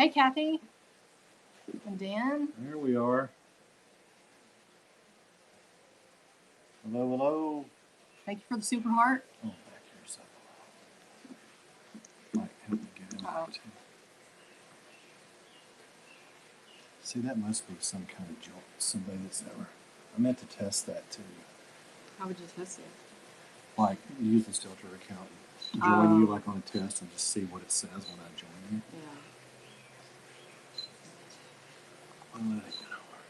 Hey, Kathy. And Dan. Here we are. Hello, hello. Thank you for the super heart. Oh, back here, so might help me get in there too. See, that must be some kind of jolt. Somebody that's ever. I meant to test that too. How would you test it? Like use the Stilter account, join you like on a test, and just see what it says when I join you. Yeah.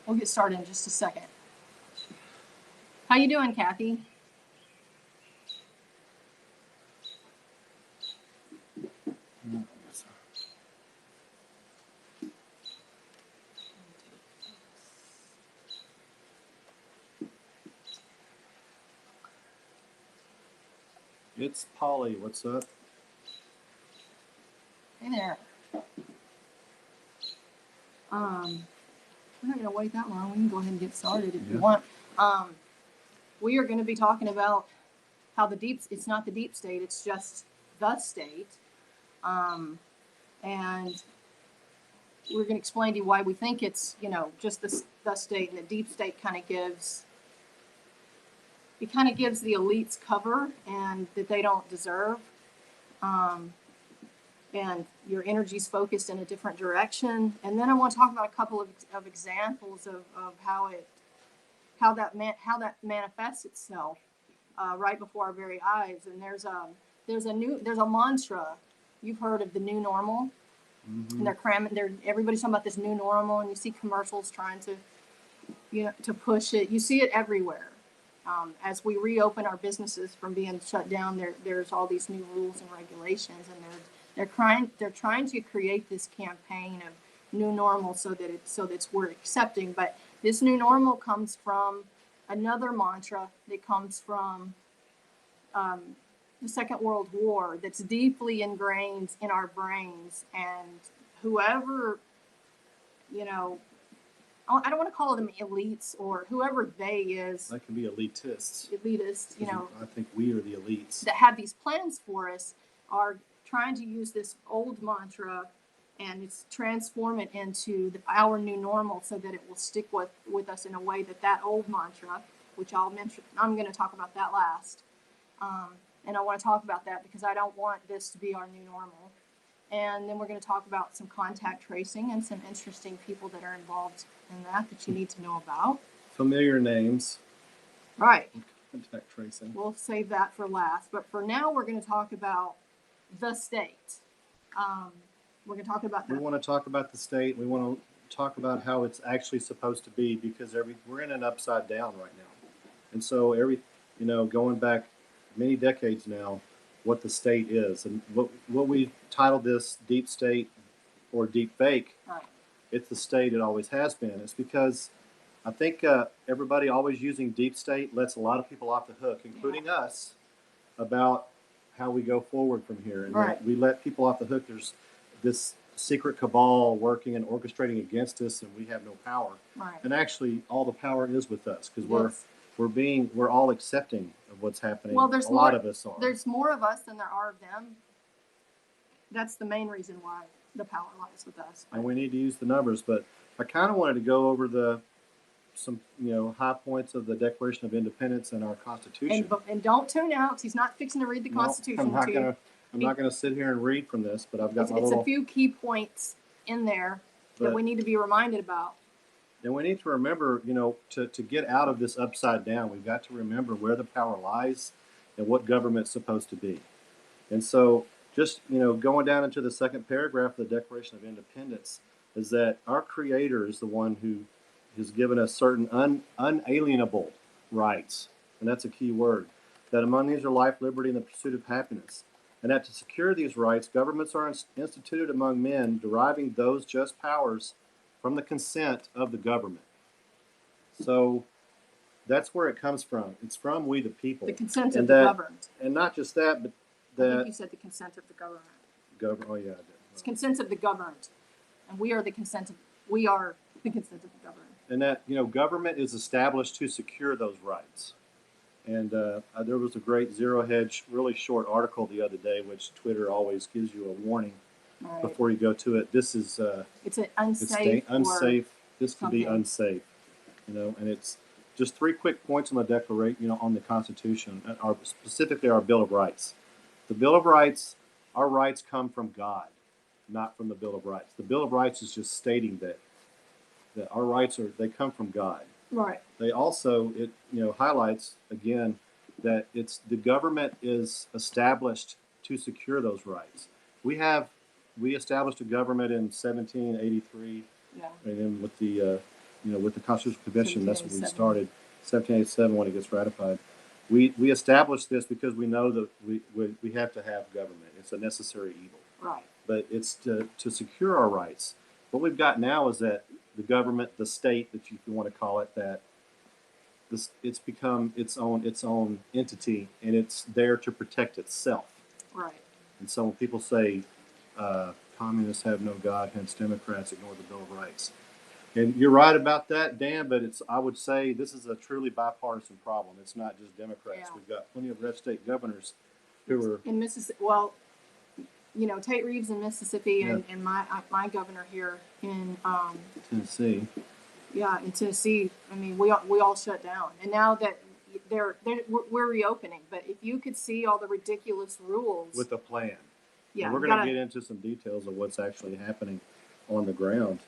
We'll get started in just a second. How you doing, Kathy? It's Polly. What's up? Hey there. We're not going to wait that long. We can go ahead and get started if you want. We are going to be talking about how it's not the deep state, it's just the state. And we're going to explain to you why we think it's, just the state, and the deep state kind of gives the elites cover and that they don't deserve. And your energy's focused in a different direction. And then I want to talk about a couple of examples of how that manifests itself right before our very eyes. And there's a mantra. You've heard of the new normal. Mm-hmm. And everybody's talking about this new normal, and you see commercials trying to push it. You see it everywhere. As we reopen our businesses from being shut down, there's all these new rules and regulations, and they're trying to create this campaign of new normal so that we're accepting. But this new normal comes from another mantra that comes from the Second World War that's deeply ingrained in our brains. And whoever, I don't want to call them elites or whoever they is. That can be elitists. Elitists, I think we are the elites. That have these plans for us are trying to use this old mantra and transform it into our new normal so that it will stick with us in a way that old mantra, which I'll mention, I'm going to talk about that last. And I want to talk about that because I don't want this to be our new normal. And then we're going to talk about some contact tracing and some interesting people that are involved in that you need to know about. Familiar names. Right. Contact tracing. We'll save that for last. But for now, we're going to talk about the state. We're going to talk about that. We want to talk about the state. We want to talk about how it's actually supposed to be because we're in an upside down right now. And so going back many decades now, what the state is and what we titled this deep state or deep fake. Right. It's the state it always has been. It's because I think everybody always using deep state lets a lot of people off the hook, including us, about how we go forward from here. And right. We let people off the hook. There's this secret cabal working and orchestrating against us, and we have no power. Right. And actually, all the power is with us because we're all accepting of what's happening. Well, a lot of us are. There's more of us than there are of them. That's the main reason why the power lies with us. And we need to use the numbers, but I kind of wanted to go over some high points of the Declaration of Independence and our Constitution. And don't tune out because he's not fixing to read the Constitution to you. I'm not going to sit here and read from this, but I've got it's a few key points in there that we need to be reminded about. And we need to remember, to get out of this upside down, we've got to remember where the power lies and what government's supposed to be. And so just, going down into the second paragraph of the Declaration of Independence is that our Creator is the one who has given us certain unalienable rights. And that's a key word. That among these are life, liberty, and the pursuit of happiness. And that to secure these rights, governments are instituted among men, deriving those just powers from the consent of the government. So that's where it comes from. It's from we the people. The consent of the governed. And not just that, but I think you said the consent of the government. Oh, yeah, I did. It's consent of the governed. And we are the consent of the governed. And that, government is established to secure those rights. And there was a great Zero Hedge, really short article the other day, which Twitter always gives you a warning. Right. before you go to it. This is It's an it's unsafe. unsafe. This could be something. unsafe. You know, and it's just 3 quick points on the Declaration. You know, on the Constitution, our specifically our Bill of Rights. The Bill of Rights, our rights come from God, not from the Bill of Rights. The Bill of Rights is just stating that our rights they come from God. Right. They also highlights again that it's the government is established to secure those rights. We established a government in 1783, Yeah. and then with the with the Constitutional Convention, that's when we 1787. started. 1787 when it gets ratified. We established this because we know that we have to have government. It's a necessary evil. Right. But it's to secure our rights. What we've got now is that the government, the state, that you want to call it, that it's become its own entity, and it's there to protect itself. Right. And so when people say communists have no God, hence Democrats ignore the Bill of Rights, and you're right about that, Dan. But I would say this is a truly bipartisan problem. It's not just Democrats. Yeah. We've got plenty of red state governors who are in Mississippi. Well, Tate Reeves in Mississippi, Yeah. and my governor here in Tennessee. Yeah, in Tennessee. I mean, we all shut down, and now that we're reopening. But if you could see all the ridiculous rules With a plan. yeah, And we're going to get into some details of what's actually happening on the ground.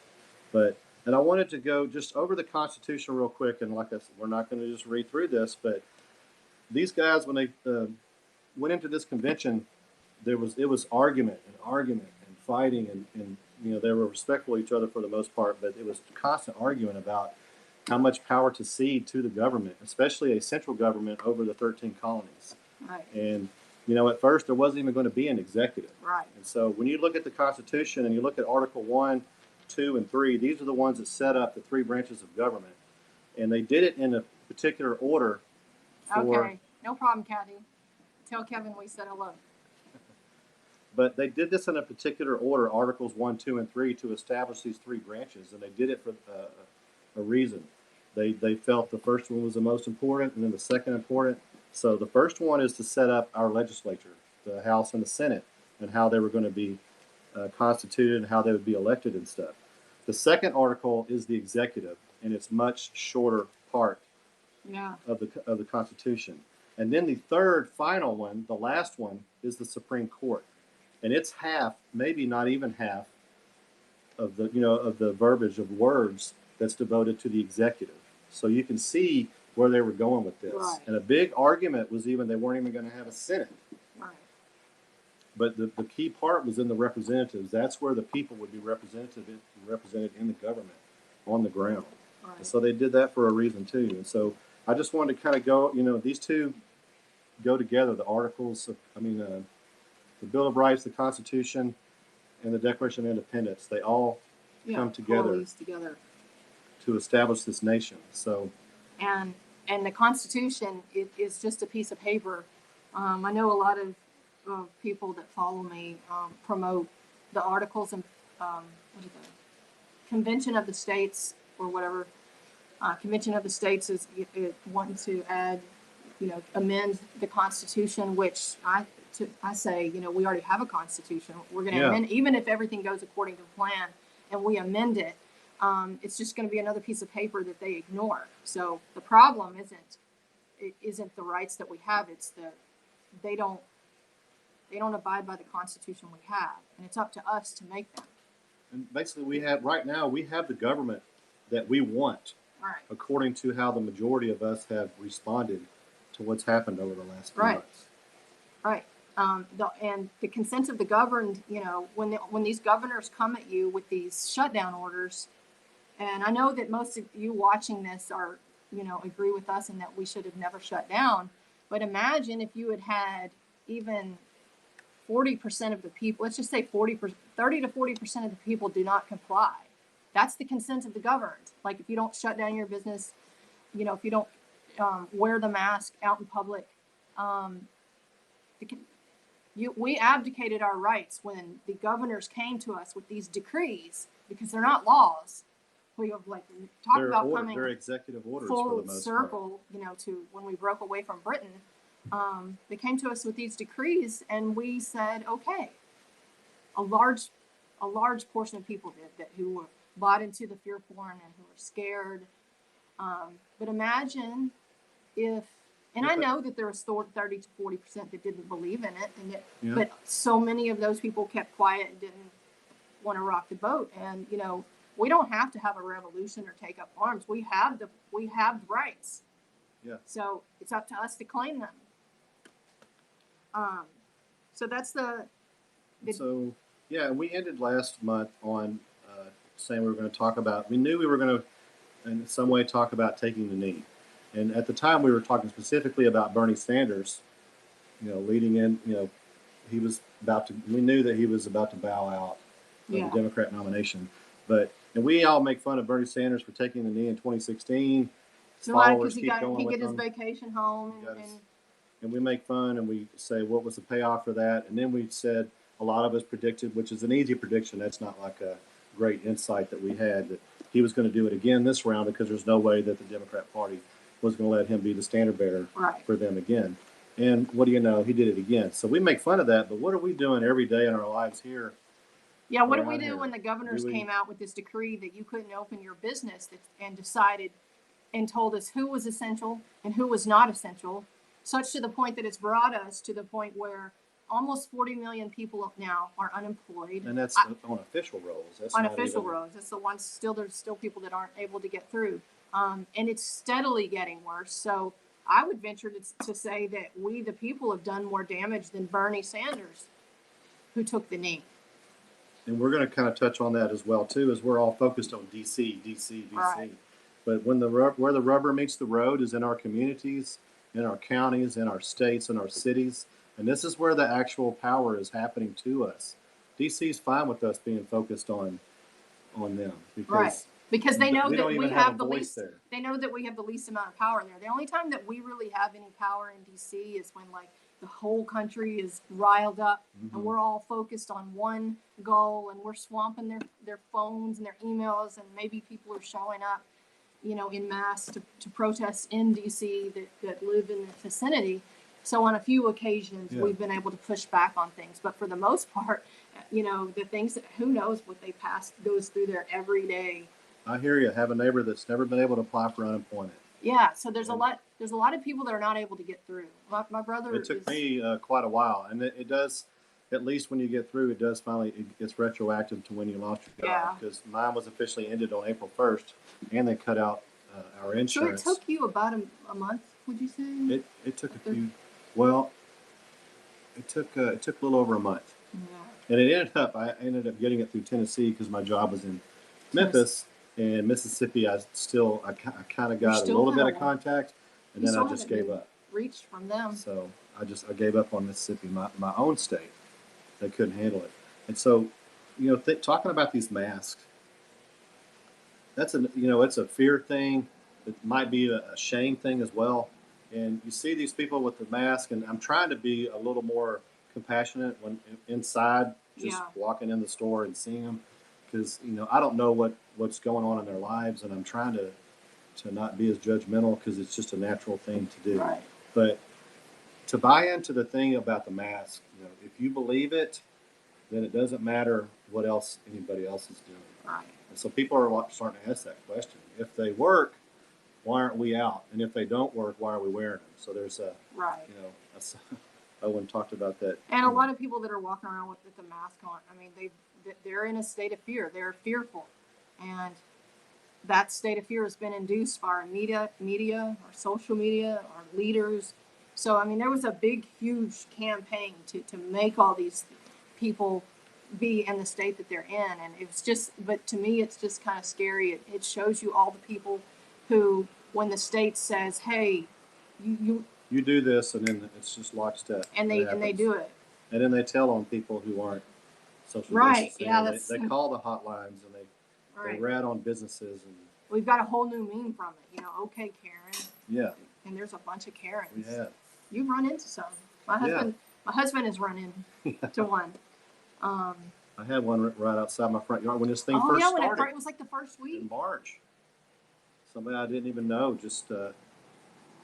And I wanted to go just over the Constitution real quick. And like I said, we're not going to just read through this, but these guys, when they went into this convention, it was argument and fighting, and they were respectful of each other for the most part, but it was constant arguing about how much power to cede to the government, especially a central government over the 13 colonies. Right. And at first there wasn't even going to be an executive. Right. And so when you look at the Constitution and you look at Article 1, 2, and 3, these are the ones that set up the 3 branches of government. And they did it in a particular order. Okay, no problem, Kathy. Tell Kevin we said hello. But they did this in a particular order, Articles 1, 2, and 3, to establish these 3 branches. And they did it for a reason. They felt the first one was the most important, and then the second important. So the first one is to set up our legislature, the House and the Senate, and how they were going to be constituted and how they would be elected and stuff. The second article is the executive, and it's much shorter part of the Constitution. And then the third, final one, the last one, is the Supreme Court, and it's half, maybe not even half, of the verbiage of words that's devoted to the executive. So you can see where they were going with this. Right. And a big argument was even they weren't even going to have a Senate. Right. But the key part was in the representatives. That's where the people would be represented in the government on the ground. Right. And so they did that for a reason too. And so I just wanted to kind of go, these two go together, the articles, the Bill of Rights, the Constitution, and the Declaration of Independence. They all come together to establish this nation. So, and the Constitution is just a piece of paper. I know a lot of people that follow me promote the articles and Convention of the States or whatever. Convention of the States is wanting to add, amend the Constitution, which I say, we already have a Constitution. We're going to amend, even if everything goes according to plan and we amend it. It's just going to be another piece of paper that they ignore. So the problem isn't the rights that we have. It's they don't abide by the Constitution we have, and it's up to us to make them. And basically, we have the government that we want, right, according to how the majority of us have responded to what's happened over the last few months. Right. And the consent of the governed, when these governors come at you with these shutdown orders, and I know that most of you watching this are, agree with us in that we should have never shut down. But imagine if you had even 40% of the people, let's just say 30 to 40% of the people do not comply. That's the consent of the governed. Like if you don't shut down your business, if you don't wear the mask out in public, we abdicated our rights when the governors came to us with these decrees, because they're not laws. We have they're executive orders full for the most circle, to when we broke away from Britain. They came to us with these decrees, and we said, okay. A large a large portion of people who were bought into the fear porn and who were scared. But imagine if, and I know that there was 30 to 40% that didn't believe in it, but so many of those people kept quiet and didn't want to rock the boat. And we don't have to have a revolution or take up arms. We have the rights. Yeah. So it's up to us to claim them. So that's So yeah, we ended last month on saying we were going to talk about. We knew we were going to, in some way, talk about taking the knee. And at the time, we were talking specifically about Bernie Sanders. Leading in, he was about to. We knew that he was about to bow out of the Democrat nomination. And we all make fun of Bernie Sanders for taking the knee in 2016. His followers keep going with him. He get his vacation home, and we make fun and we say, what was the payoff for that? And then we said, a lot of us predicted, which is an easy prediction. That's not like a great insight that we had, that he was going to do it again this round because there's no way that the Democrat Party was going to let him be the standard bearer for them again. And what do you know? He did it again. So we make fun of that, but what are we doing every day in our lives here? Yeah, what did we do when the governors came out with this decree that you couldn't open your business and decided and told us who was essential and who was not essential, such to the point that it's brought us to the point where almost 40 million people now are unemployed. And that's on official rolls. That's on official rolls. That's the ones there's still people that aren't able to get through. And it's steadily getting worse. So I would venture to say that we, the people, have done more damage than Bernie Sanders, who took the knee. And we're going to kind of touch on that as well, too, as we're all focused on DC. Right. But where the rubber meets the road is in our communities, in our counties, in our states, in our cities. And this is where the actual power is happening to us. DC's fine with us being focused on them because they know that we have the least. There. They know that we have the least amount of power there. The only time that we really have any power in DC is when the whole country is riled up and we're all focused on one goal and we're swamping their phones and their emails, and maybe people are showing up, in mass to protest in DC that live in the vicinity. So on a few occasions, we've been able to push back on things. But for the most part, the things that who knows what they goes through there every day. I hear you. I have a neighbor that's never been able to apply for unemployment. Yeah, so there's a lot of people that are not able to get through. My brother. It took me quite a while, and it does. At least when you get through, it does finally. It's retroactive to when you lost your job, because mine was officially ended on April 1st, and they cut out our insurance. So it took you about a month, would you say? It took a few. Well, it took a little over a month, and I ended up getting it through Tennessee because my job was in Memphis. And Mississippi, I kind of got a little bit of contact, and then I just gave up. Reached from them. So I gave up on Mississippi, my own state. They couldn't handle it, and so talking about these masks, it's a fear thing. It might be a shame thing as well. And you see these people with the mask, and I'm trying to be a little more compassionate when inside, just walking in the store and seeing them, because I don't know what's going on in their lives, and I'm trying to not be as judgmental because it's just a natural thing to do. Right. But to buy into the thing about the mask, if you believe it, then it doesn't matter what else anybody else is doing. Right. And so people are starting to ask that question. If they work, why aren't we out? And if they don't work, why are we wearing them? So there's Owen talked about that. And a lot of people that are walking around with the mask on, I mean, they're in a state of fear. They're fearful. And that state of fear has been induced by our media, our social media, our leaders. So, I mean, there was a big, huge campaign to make all these people be in the state that they're in. And it's just, but to me, it's just kind of scary. It shows you all the people who, when the state says, hey, you do this, and then it's just lockstep. And they do it. And then they tell on people who aren't social distancing. Yeah, they call the hotlines, and they rat on businesses. And we've got a whole new meme from it. Okay, Karen. Yeah. And there's a bunch of Karens. We have. You've run into some. My husband has run into one. I had one right outside my front yard when this thing first started. It was like the first week. In March. Somebody I didn't even know, just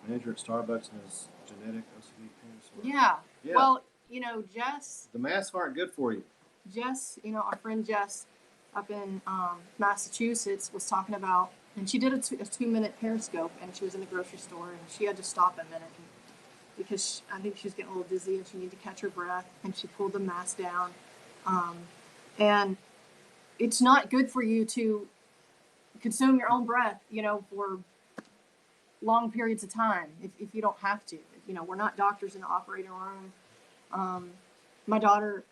manager at Starbucks and his genetic OCD parents. Yeah. Well, Jess. The masks aren't good for you. Jess, our friend Jess up in Massachusetts was talking about, and she did a 2-minute Periscope, and she was in the grocery store, and she had to stop a minute because I think she was getting a little dizzy and she needed to catch her breath, and she pulled the mask down. And it's not good for you to consume your own breath, for long periods of time if you don't have to. We're not doctors in the operating room. My daughter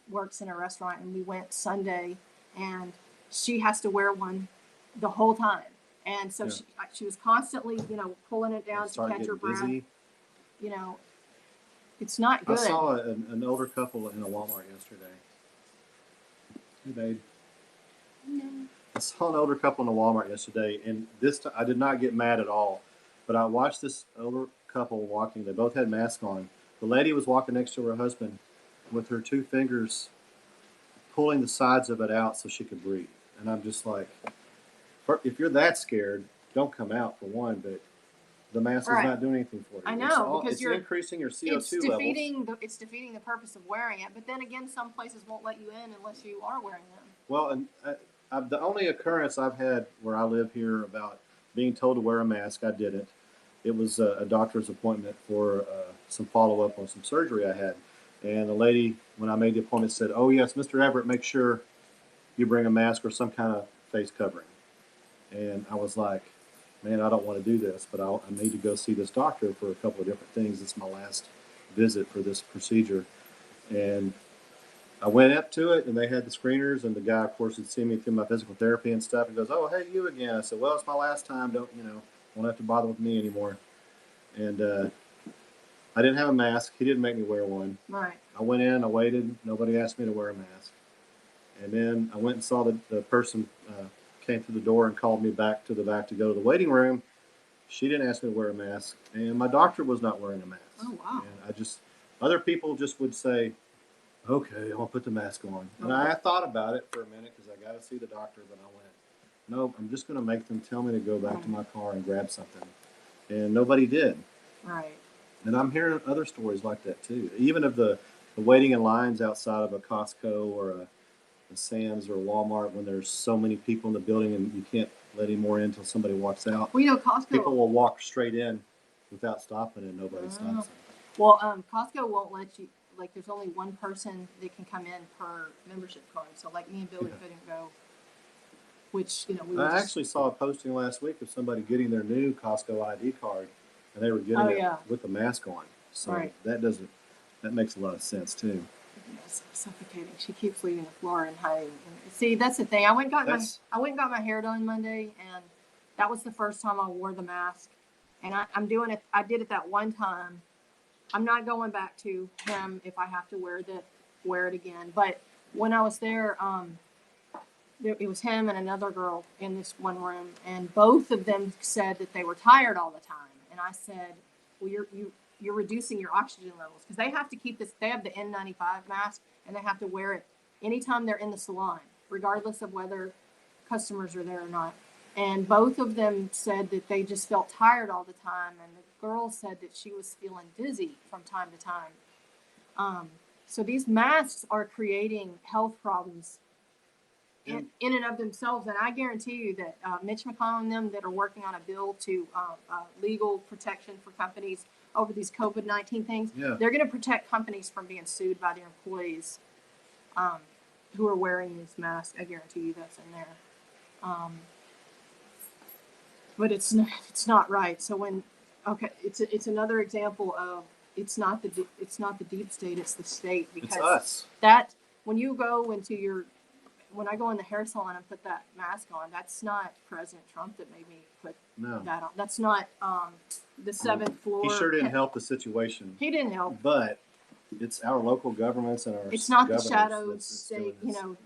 works in a restaurant, and we went Sunday, and she has to wear one the whole time. And so she was constantly, pulling it down to catch her breath. Dizzy. It's not good. I saw an older couple in a Walmart yesterday. Hey, babe. No. I saw an older couple in a Walmart yesterday, and this time I did not get mad at all. But I watched this older couple walking. They both had masks on. The lady was walking next to her husband with her 2 fingers pulling the sides of it out so she could breathe. And I'm just like, if you're that scared, don't come out for one, but the mask is not doing anything for you. I know, because you're increasing your CO2 levels. It's defeating the purpose of wearing it. But then again, some places won't let you in unless you are wearing them. Well, and the only occurrence I've had where I live here about being told to wear a mask, I didn't. It was a doctor's appointment for some follow-up on some surgery I had. And the lady, when I made the appointment, said, "Oh, yes, Mr. Everett, make sure you bring a mask or some kind of face covering." And I was like, man, I don't want to do this, but I need to go see this doctor for a couple of different things. It's my last visit for this procedure. And I went up to it, and they had the screeners, and the guy, of course, had seen me through my physical therapy and stuff. He goes, "Oh, hey, you again." I said, "Well, it's my last time. Won't have to bother with me anymore." And I didn't have a mask. He didn't make me wear one. Right. I went in, I waited. Nobody asked me to wear a mask. And then I went and saw the person came through the door and called me back to go to the waiting room. She didn't ask me to wear a mask, and my doctor was not wearing a mask. Oh, wow. And other people just would say, "Okay, I'll put the mask on." And I thought about it for a minute because I got to see the doctor, but I went, "No, I'm just going to make them tell me to go back to my car and grab something." And nobody did. Right. And I'm hearing other stories like that too. Even of the waiting in lines outside of a Costco or a Sam's or a Walmart when there's so many people in the building and you can't let any more in until somebody walks out. Well, Costco. People will walk straight in without stopping, and nobody stops them. Well, Costco won't let you. Like, there's only one person that can come in per membership card. So, like, me and Billy couldn't go. Which I actually saw a posting last week of somebody getting their new Costco ID card, and they were getting it with the mask on. So that makes a lot of sense too. It's suffocating. She keeps leaving the floor and hiding. And see, that's the thing. I went and got my hair done Monday, and that was the first time I wore the mask. And I'm doing it. I did it that one time. I'm not going back to him if I have to wear it again. But when I was there, it was him and another girl in this one room, and both of them said that they were tired all the time. And I said, "Well, you're reducing your oxygen levels," because they have to keep this. They have the N95 mask, and they have to wear it anytime they're in the salon, regardless of whether customers are there or not. And both of them said that they just felt tired all the time, and the girl said that she was feeling dizzy from time to time. So these masks are creating health problems in and of themselves, and I guarantee you that Mitch McConnell and them that are working on a bill to legal protection for companies over these COVID-19 things, they're going to protect companies from being sued by their employees who are wearing these masks. I guarantee you that's in there. But it's not right. So it's another example of it's not the deep state, it's the state, because it's us. That when you go into when I go in the hair salon and put that mask on, that's not President Trump that made me put that on. That's not the 7th floor. He sure didn't help the situation. He didn't help. But it's our local governments and our It's not the shadow state,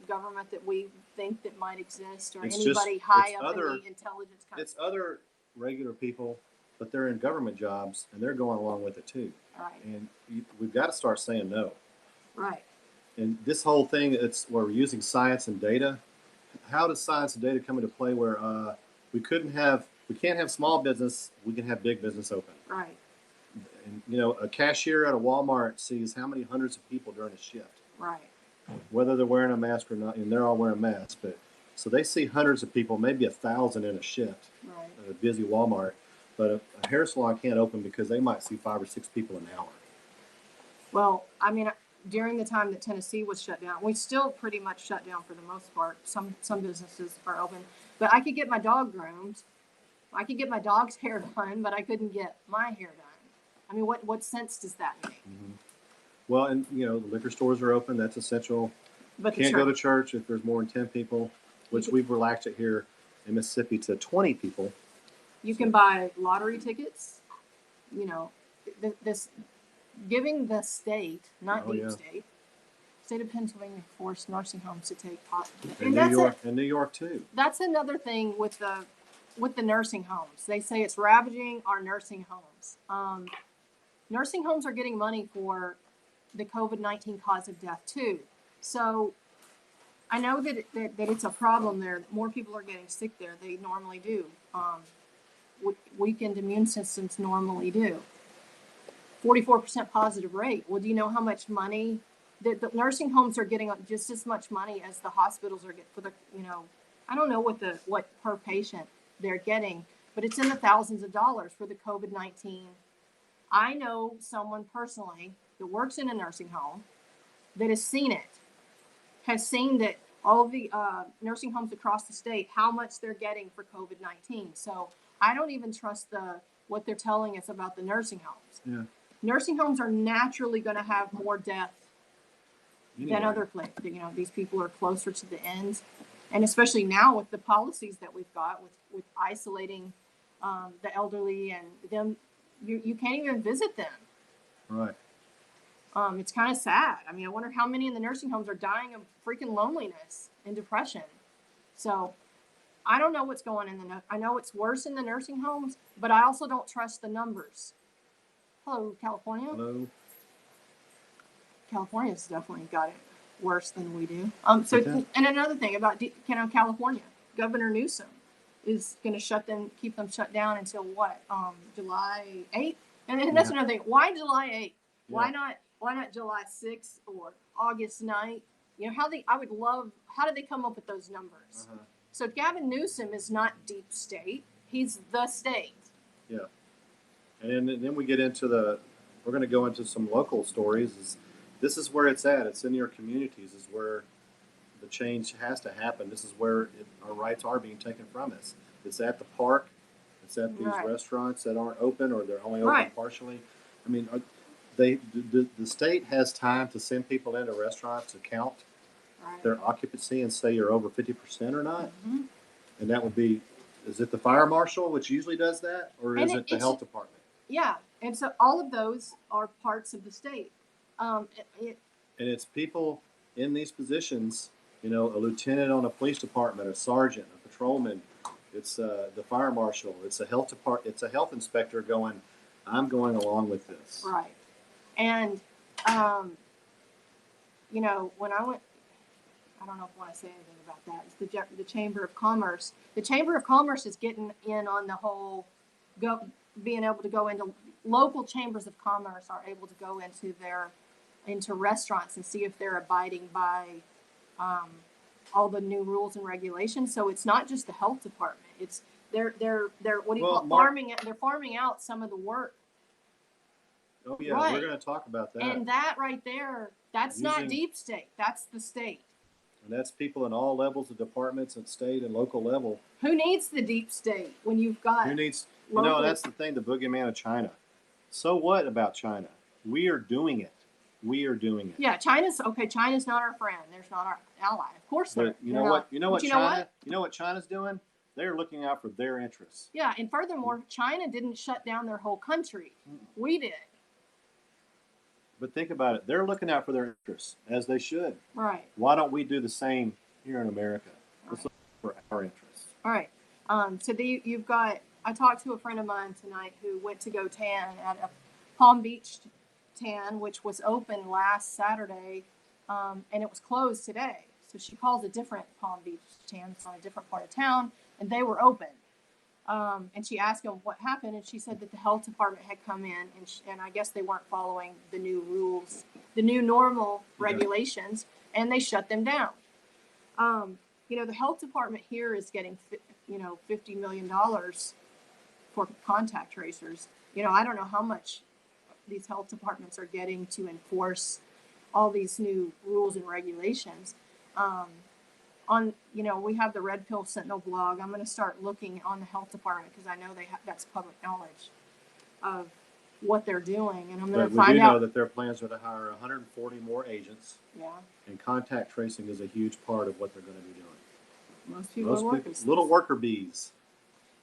government that we think that might exist, or anybody high up in the intelligence company. It's other regular people, but they're in government jobs, and they're going along with it too. Right. And we've got to start saying no. Right. And this whole thing, it's where we're using science and data. How does science and data come into play where we can't have small business, we can have big business open? Right. And, a cashier at a Walmart sees how many hundreds of people during a shift. Right. whether they're wearing a mask or not, and they're all wearing masks, but so they see hundreds of people, maybe 1,000 in a shift Right. at a busy Walmart. But a hair salon can't open because they might see 5 or 6 people an hour. Well, I mean, during the time that Tennessee was shut down, we still pretty much shut down for the most part. Some businesses are open, but I could get my dog groomed. I could get my dog's hair done, but I couldn't get my hair done. I mean, what sense does that make? Mm-hmm. Well, and the liquor stores are open. That's essential. But Can't go to church if there's more than 10 people, which we've relaxed it here in Mississippi to 20 people. You can buy lottery tickets. This giving the state, not Deepstate, state of Pennsylvania forced nursing homes to take pot. And New York too. That's another thing with the nursing homes. They say it's ravaging our nursing homes. Nursing homes are getting money for the COVID-19 cause of death too. So I know that it's a problem there. More people are getting sick there. They normally do. Weakened immune systems normally do. 44% positive rate. Well, do you know how much money the nursing homes are getting? Just as much money as the hospitals are getting for the. I don't know what per patient they're getting, but it's in the thousands of dollars for the COVID-19. I know someone personally that works in a nursing home that has seen that all the nursing homes across the state, how much they're getting for COVID-19. So I don't even trust what they're telling us about the nursing homes. Yeah. Nursing homes are naturally going to have more death than other places. These people are closer to the end. And especially now with the policies that we've got with isolating the elderly and them, you can't even visit them. Right. It's kind of sad. I mean, I wonder how many in the nursing homes are dying of freaking loneliness and depression. So I don't know what's going in I know it's worse in the nursing homes, but I also don't trust the numbers. Hello, California. Hello. California's definitely got it worse than we do. And another thing about California, Governor Newsom is going to keep them shut down until what? July 8th. And that's another thing. Why July 8th? Yeah. Why not July 6th or August 9th? How did they come up with those numbers? Uh-huh. So Gavin Newsom is not deep state. He's the state. Yeah. And then we get into we're going to go into some local stories. This is where it's at. It's in your communities. This is where the change has to happen. This is where our rights are being taken from us. It's at the park. It's at these restaurants that aren't open or they're only open partially. I mean, the state has time to send people into restaurants to count their occupancy and say you're over 50% or not. Mm-hmm. And that would be, is it the fire marshal, which usually does that, or is it the health department? Yeah, and so all of those are parts of the state. And it's people in these positions, a lieutenant on a police department, a sergeant, a patrolman. It's the fire marshal. It's a health inspector going, I'm going along with this. Right. And, when I went, I don't know if I want to say anything about that. It's the Chamber of Commerce. The Chamber of Commerce is getting in on the whole being able to go into local chambers of commerce are able to go into restaurants and see if they're abiding by all the new rules and regulations. So it's not just the health department. It's they're what do you call it? Farming it. They're farming out some of the work. Oh yeah, we're going to talk about that. And that right there, that's not deep state. That's the state. And that's people in all levels of departments at state and local level. Who needs the deep state when you've got? Who needs? That's the thing. The boogeyman of China. So what about China? We are doing it. Yeah, China's not our friend. They're not our ally. Of course, but you know what? You know what China's doing? They're looking out for their interests. Yeah, and furthermore, China didn't shut down their whole country. We did. But think about it. They're looking out for their interests, as they should. Right. Why don't we do the same here in America? Let's look for our interests. All right. So you've got. I talked to a friend of mine tonight who went to go tan at a Palm Beach tan, which was open last Saturday, and it was closed today. So she calls a different Palm Beach tan. It's on a different part of town, and they were open. And she asked him what happened, and she said that the health department had come in, and I guess they weren't following the new rules, the new normal regulations, and they shut them down. The health department here is getting, $50 million for contact tracers. I don't know how much these health departments are getting to enforce all these new rules and regulations. We have the Red Pill Sentinel blog. I'm going to start looking on the health department because I know that's public knowledge of what they're doing, and I'm going to find out. We do know that their plans are to hire 140 more agents. Yeah. And contact tracing is a huge part of what they're going to be doing. Most people are workers. Little worker bees.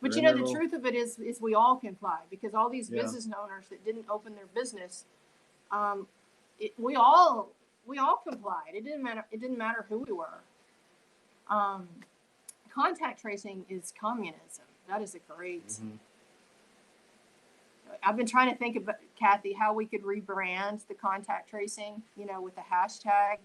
But the truth of it is we all comply, because all these business owners that didn't open their business, we all complied. It didn't matter who we were. Contact tracing is communism. That is a great. Mm-hmm. I've been trying to think about, Kathy, how we could rebrand the contact tracing, with the hashtag,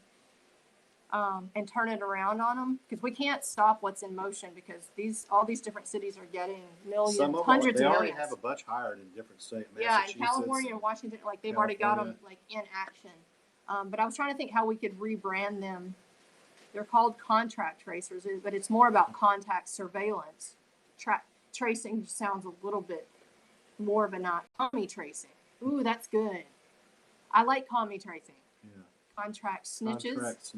and turn it around on them, because we can't stop what's in motion, because all these different cities are getting millions, hundreds of millions. They already have a bunch hired in different states. Yeah, in California and Washington, they've already got them in action. But I was trying to think how we could rebrand them. They're called contract tracers, but it's more about contact surveillance. Tracing sounds a little bit more of a not commie tracing. Ooh, that's good. I like commie tracing. Yeah. Contract snitches.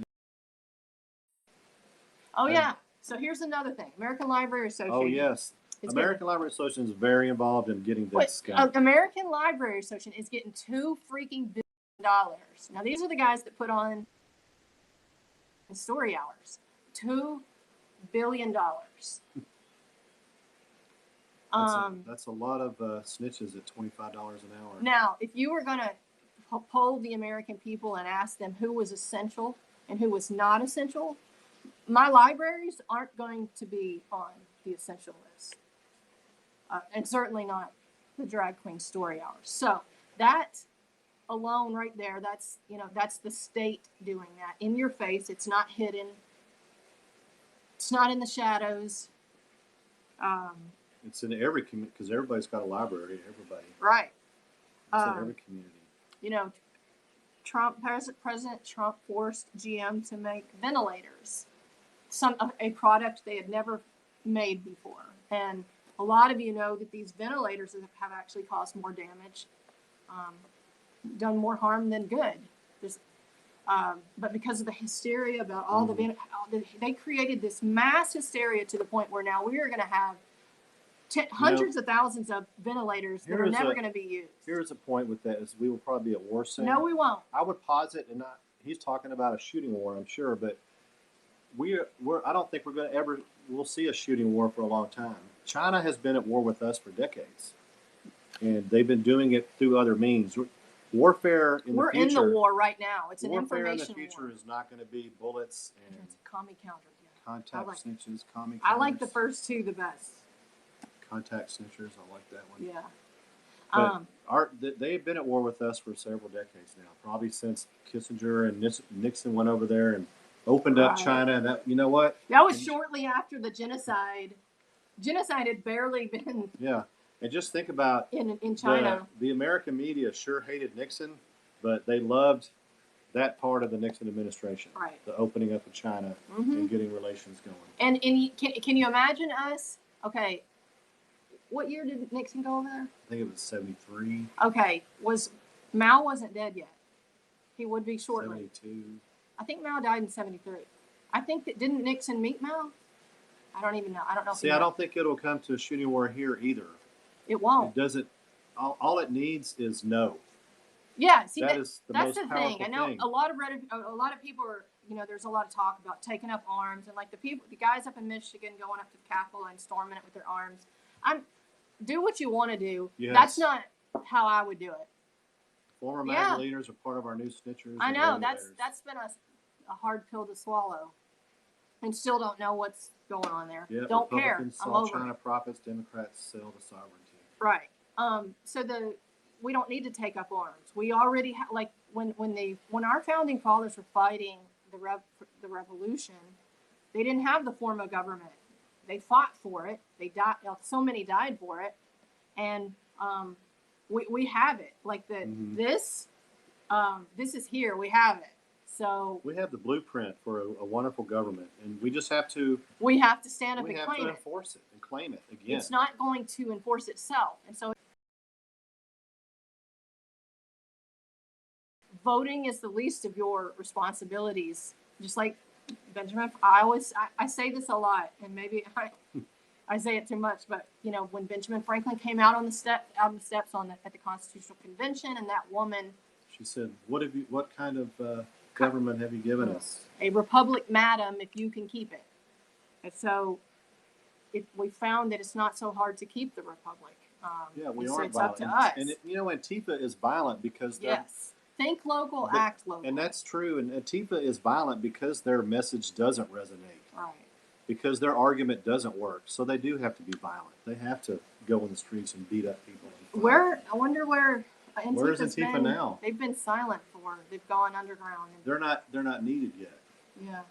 Oh, yeah. So here's another thing. American Library Association. Oh, yes. American Library Association is very involved in getting this guy. American Library Association is getting $2 freaking billion. Now, these are the guys that put on story hours. $2 billion. That's a lot of snitches at $25 an hour. Now, if you were going to poll the American people and ask them who was essential and who was not essential, my libraries aren't going to be on the essential list. And certainly not the drag queen story hours. So that alone right there, that's the state doing that in your face. It's not hidden. It's not in the shadows. It's in every community, because everybody's got a library. Everybody. Right. It's in every community. President Trump forced GM to make ventilators, a product they had never made before. And a lot of you know that these ventilators have actually caused more damage, done more harm than good. But because of the hysteria about all they created this mass hysteria to the point where now we are going to have hundreds of thousands of ventilators that are never going to be used. Here's the point with that: is we will probably be at war soon. No, we won't. I would posit, and he's talking about a shooting war, I'm sure, but I don't think we'll see a shooting war for a long time. China has been at war with us for decades, and they've been doing it through other means. Warfare in the future. We're in the war right now. It's an information war. Warfare in the future is not going to be bullets and commie counter. Yeah. Contact snitches, commie counters. I like the first two the best. Contact snitchers, I like that one. Yeah. But they've been at war with us for several decades now, probably since Kissinger and Nixon went over there and opened up China. That, you know what? That was shortly after the genocide. Genocide had barely been. Yeah, and just think about in China. The American media sure hated Nixon, but they loved that part of the Nixon administration, right? The opening up of China and getting relations going. And can you imagine us? Okay. What year did Nixon go over there? I think it was 73. Okay. Mao wasn't dead yet. He would be shortly. 72. I think Mao died in 73. I think didn't Nixon meet Mao? I don't even know. I don't know. See, I don't think it'll come to a shooting war here either. It won't. It doesn't. All it needs is no. Yeah. See, that's the thing. I know a lot of people are. There's a lot of talk about taking up arms, and the guys up in Michigan going up to the Capitol and storming it with their arms. Do what you want to do. Yes. That's not how I would do it. Former MAGA leaders are part of our new snitchers. I know that's been a hard pill to swallow, and still don't know what's going on there. Yeah, don't Republicans care. I'm saw over China it. profits. Democrats sell the sovereignty. Right. So we don't need to take up arms. We already when our founding fathers were fighting the revolution, they didn't have the form of government. They fought for it. They died. So many died for it, and we have it. This is here. We have it. So We have the blueprint for a wonderful government, and we just have to we have to stand up we and have claim to it. enforce it and claim it again. It's not going to enforce itself. And so voting is the least of your responsibilities. Just like Benjamin, I say this a lot, and maybe I say it too much, but you know, when Benjamin Franklin came out on the steps at the Constitutional Convention, and that woman, She said, What kind of government have you given us? a republic, madam, if you can keep it. And so we found that it's not so hard to keep the republic. Yeah, we so aren't it's up violent. to us. And Antifa is violent because Yes. Think local, act local. And that's true. And Antifa is violent because their message doesn't resonate. Right. Because their argument doesn't work. So they do have to be violent. They have to go in the streets and beat up people. I wonder where Where's Antifa now? They've been silent they've gone underground. They're not needed yet. Yeah.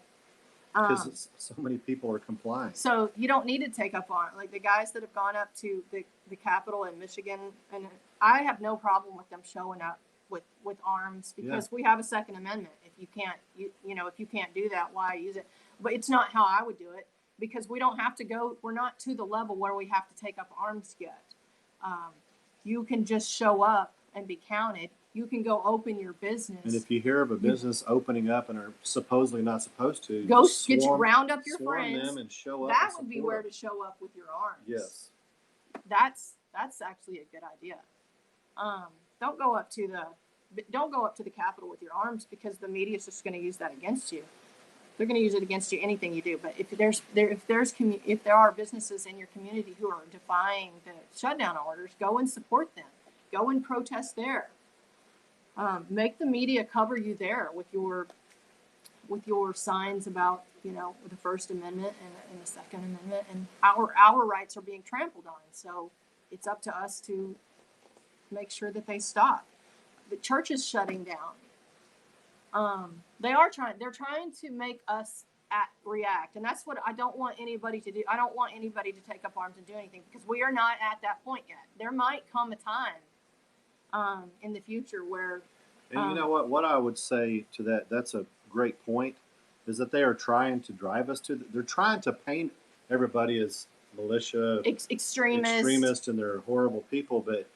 Because so many people are complying. So you don't need to take up on like the guys that have gone up to the Capitol in Michigan, and I have no problem with them showing up with arms because we have a Second Amendment. If you can't if you can't do that, why use it? But it's not how I would do it because we don't have to go. We're not to the level where we have to take up arms yet. You can just show up and be counted. You can go open your business. And if you hear of a business opening up and are supposedly not supposed to, go round up your friends. Them and show up. That would be where to show up with your arms. Yes. That's actually a good idea. Don't go up to the Capitol with your arms because the media is just going to use that against you. They're going to use it against you anything you do. But if there are businesses in your community who are defying the shutdown orders, go and support them. Go and protest there. Make the media cover you there with your signs about the First Amendment and the Second Amendment, and our rights are being trampled on. So it's up to us to make sure that they stop. The church is shutting down. They're trying to make us react, and that's what I don't want anybody to do. I don't want anybody to take up arms and do anything because we are not at that point yet. There might come a time in the future where. And you know what? What I would say to that's a great point, is that they are trying to drive us to. They're trying to paint everybody as militia, extremists, and they're horrible people, but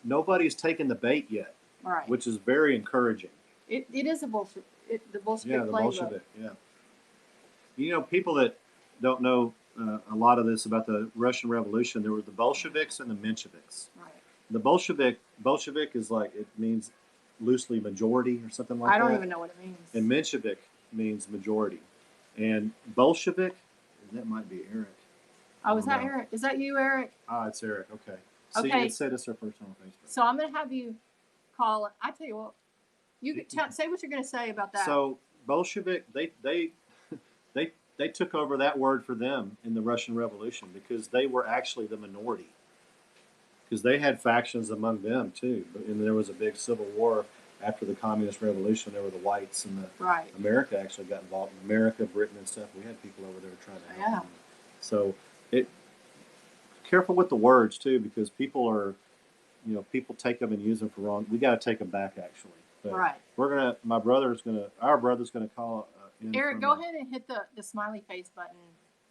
nobody's taken the bait yet, right? Which is very encouraging. It is a bullshit. The Bolshevik. Yeah, the Bolshevik. Yeah. People that don't know a lot of this about the Russian Revolution, there were the Bolsheviks and the Mensheviks. Right. The Bolshevik is like, it means loosely majority or something like that. I don't even know what it means. And Menshevik means majority. And Bolshevik, that might be Eric. Oh, is that Eric? Is that you, Eric? It's Eric. Okay. Okay. It said it's her first time on Facebook. So I'm going to have you call. I tell you what, you say what you're going to say about that. So Bolshevik, they took over that word for them in the Russian Revolution because they were actually the minority. Because they had factions among them too, and there was a big civil war after the Communist Revolution. There were the whites, and America actually got involved. America, Britain, and stuff. We had people over there trying to help them. So careful with the words too, because people take them and use them for wrong. We got to take them back actually. But our brother's gonna call. Eric, go ahead and hit the smiley face button.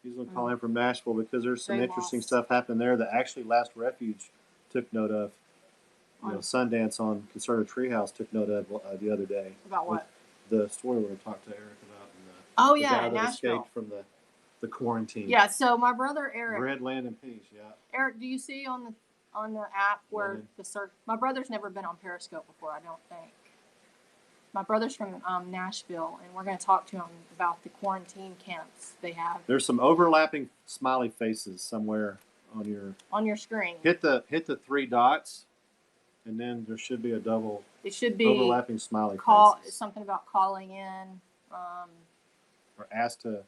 He's gonna call in from Nashville because there's some interesting stuff happening there that actually Last Refuge took note of. Sundance on Conservative Treehouse took note of the other day. About what? The story we're going to talk to Eric about. The guy that escaped from the quarantine. Yeah, so my brother Eric. Bread, land, and peace, yeah. Eric, do you see on the app where the search? My brother's never been on Periscope before, I don't think. My brother's from Nashville, and we're going to talk to him about the quarantine camps they have. There's some overlapping smiley faces somewhere on your screen. Hit the 3 dots, and then there should be a double. It should be overlapping smiley faces. Something about calling in, or ask to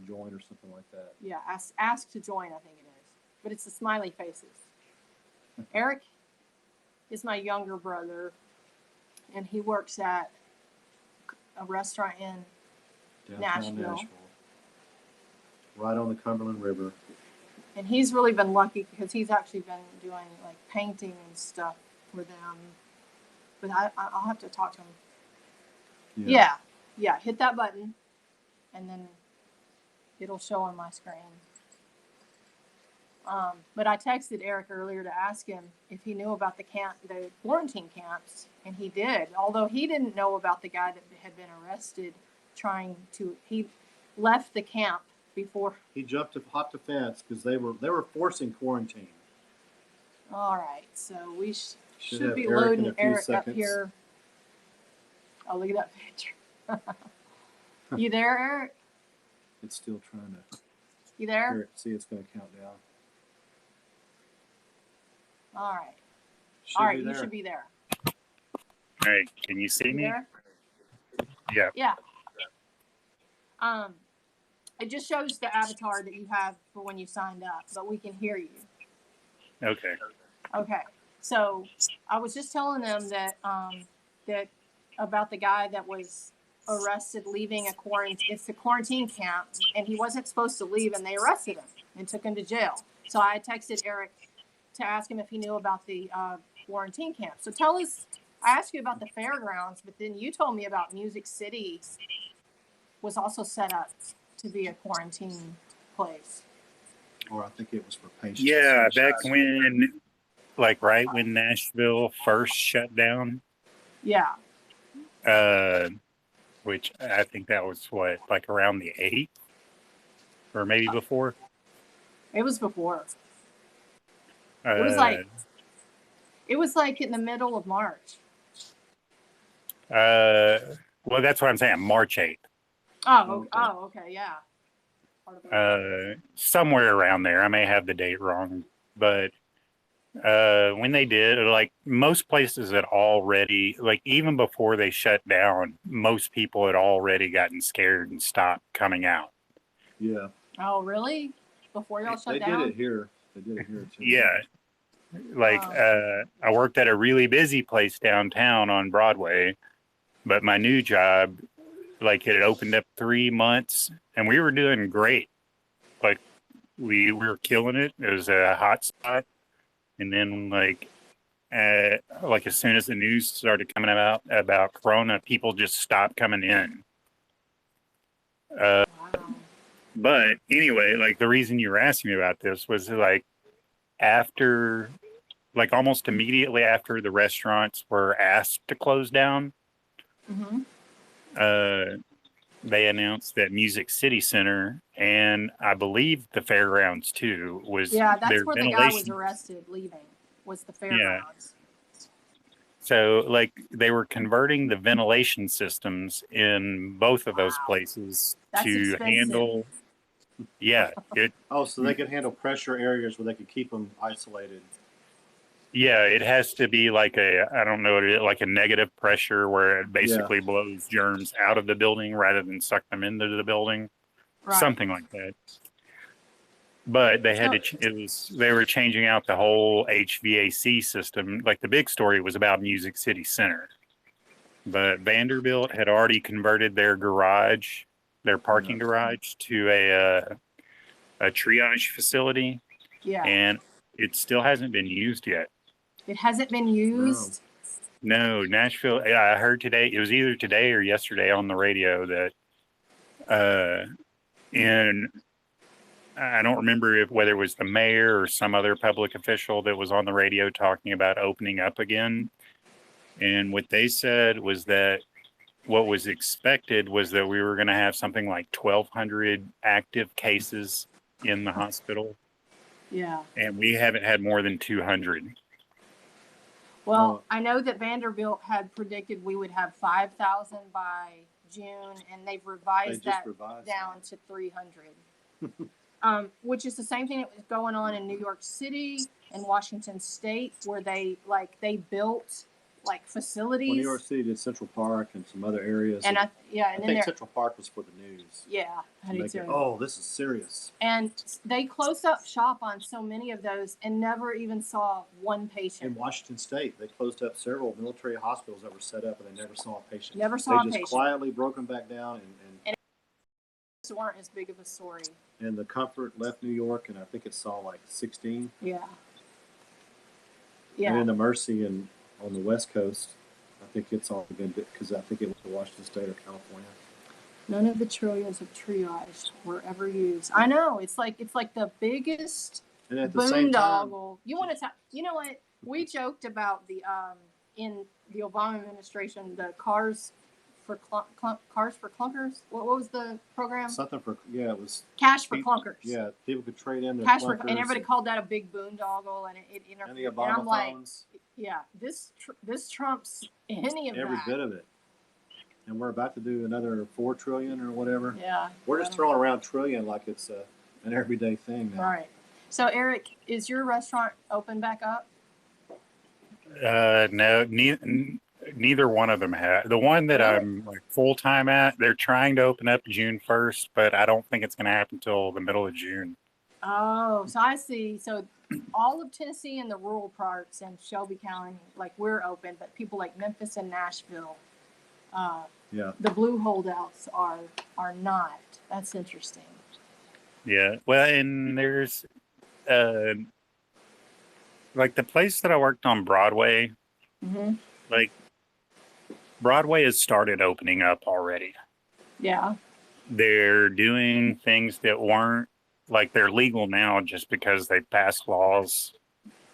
join or something like that. Yeah, ask to join. I think it is, but it's the smiley faces. Eric is my younger brother, and he works at a restaurant in Downtown Nashville, right on the Cumberland River. And he's really been lucky because he's actually been doing like painting and stuff for them. But I'll have to talk to him. Yeah. Yeah. Hit that button, and then it'll show on my screen. But I texted Eric earlier to ask him if he knew about the quarantine camps, and he did. Although he didn't know about the guy that had been arrested he left the camp before. He jumped off the fence because they were forcing quarantine. All right, so we should be Eric loading Eric up here. Oh, look at that picture. You there, Eric? It's still trying to. You there? Eric, see, it's going to count down. All right. You should be there. Hey, can you see me? There? Yeah. Yeah. It just shows the avatar that you have for when you signed up, but we can hear you. Okay. Okay. So I was just telling them that that about the guy that was arrested leaving it's a quarantine camp, and he wasn't supposed to leave, and they arrested him and took him to jail. So I texted Eric to ask him if he knew about the quarantine camp. So tell us, I asked you about the fairgrounds, but then you told me about Music City was also set up to be a quarantine place. Or I think it was for patients. Yeah, back when, right when Nashville first shut down. Yeah. Which I think that was around the 8th? Or maybe before? It was before. It was like in the middle of March. Well, that's what I'm saying. March 8th. Okay, yeah. Somewhere around there. I may have the date wrong, but when they did, most places had already, even before they shut down, most people had already gotten scared and stopped coming out. Yeah. Oh, really? Before y'all shut down? They did it here too. Yeah. I worked at a really busy place downtown on Broadway, but my new job, it had opened up 3 months, and we were doing great. We were killing it. It was a hot spot. And then, as soon as the news started coming about Corona, people just stopped coming in. Wow. But anyway, the reason you were asking me about this was after, almost immediately after the restaurants were asked to close down, they announced that Music City Center, and I believe the fairgrounds too, was that's where the guy was arrested leaving, was the fairgrounds. Yeah. So they were converting the ventilation systems in both of those places to handle. Yeah. So they could handle pressure areas where they could keep them isolated. Yeah, it has to be I don't know, a negative pressure where it basically blows germs out of the building rather than suck them into the building. Right. Something like that. But they had they were changing out the whole HVAC system. The big story was about Music City Center. But Vanderbilt had already converted their parking garage to a triage facility. Yeah. And it still hasn't been used yet. It hasn't been used? No, Nashville. I heard today, it was either today or yesterday on the radio that, and I don't remember whether it was the mayor or some other public official that was on the radio talking about opening up again. And what they said was that what was expected was that we were going to have something like 1,200 active cases in the hospital. Yeah. And we haven't had more than 200. Well, I know that Vanderbilt had predicted we would have 5,000 by June, and they've revised that down to 300. Which is the same thing that was going on in New York City and Washington State, where they built facilities. Well, New York City did Central Park and some other areas. And I think Central Park was for the news. Yeah, I do too. Oh, this is serious. And they closed up shop on so many of those and never even saw one patient. In Washington State, they closed up several military hospitals that were set up, and they never saw a patient. They just quietly broke them back down, and it weren't as big of a story. And the Comfort left New York, and I think it saw 16. Yeah. And then the Mercy on the West Coast, I think it's all been because I think it was Washington State or California. None of the trillions of triage were ever used. I know, it's like the biggest And at the same time, boondoggle. You want to talk? You know what? We joked about the in the Obama administration, the cars for clunkers. What was the program? something for it was Cash for clunkers. Yeah, people could trade in their Cash for, clunkers and everybody called that a big boondoggle, and and the and Obama I'm like, phones. yeah, this trumps any of Every that. bit of it. And we're about to do another 4 trillion or whatever. Yeah, We're just throwing around trillion like it's an everyday thing now. right. So Eric, is your restaurant open back up? No, neither one of them have. The one that Really? I'm like full time at, they're trying to open up June 1st, but I don't think it's going to happen until the middle of June. Oh, so I see. So all of Tennessee and the rural parts and Shelby County, like we're open, but people like Memphis and Nashville, the blue holdouts are not. That's interesting. Yeah. Well, and there's like the place that I worked on Broadway, Mm-hmm. like Broadway has started opening up already. Yeah. They're doing things that weren't like they're legal now just because they passed laws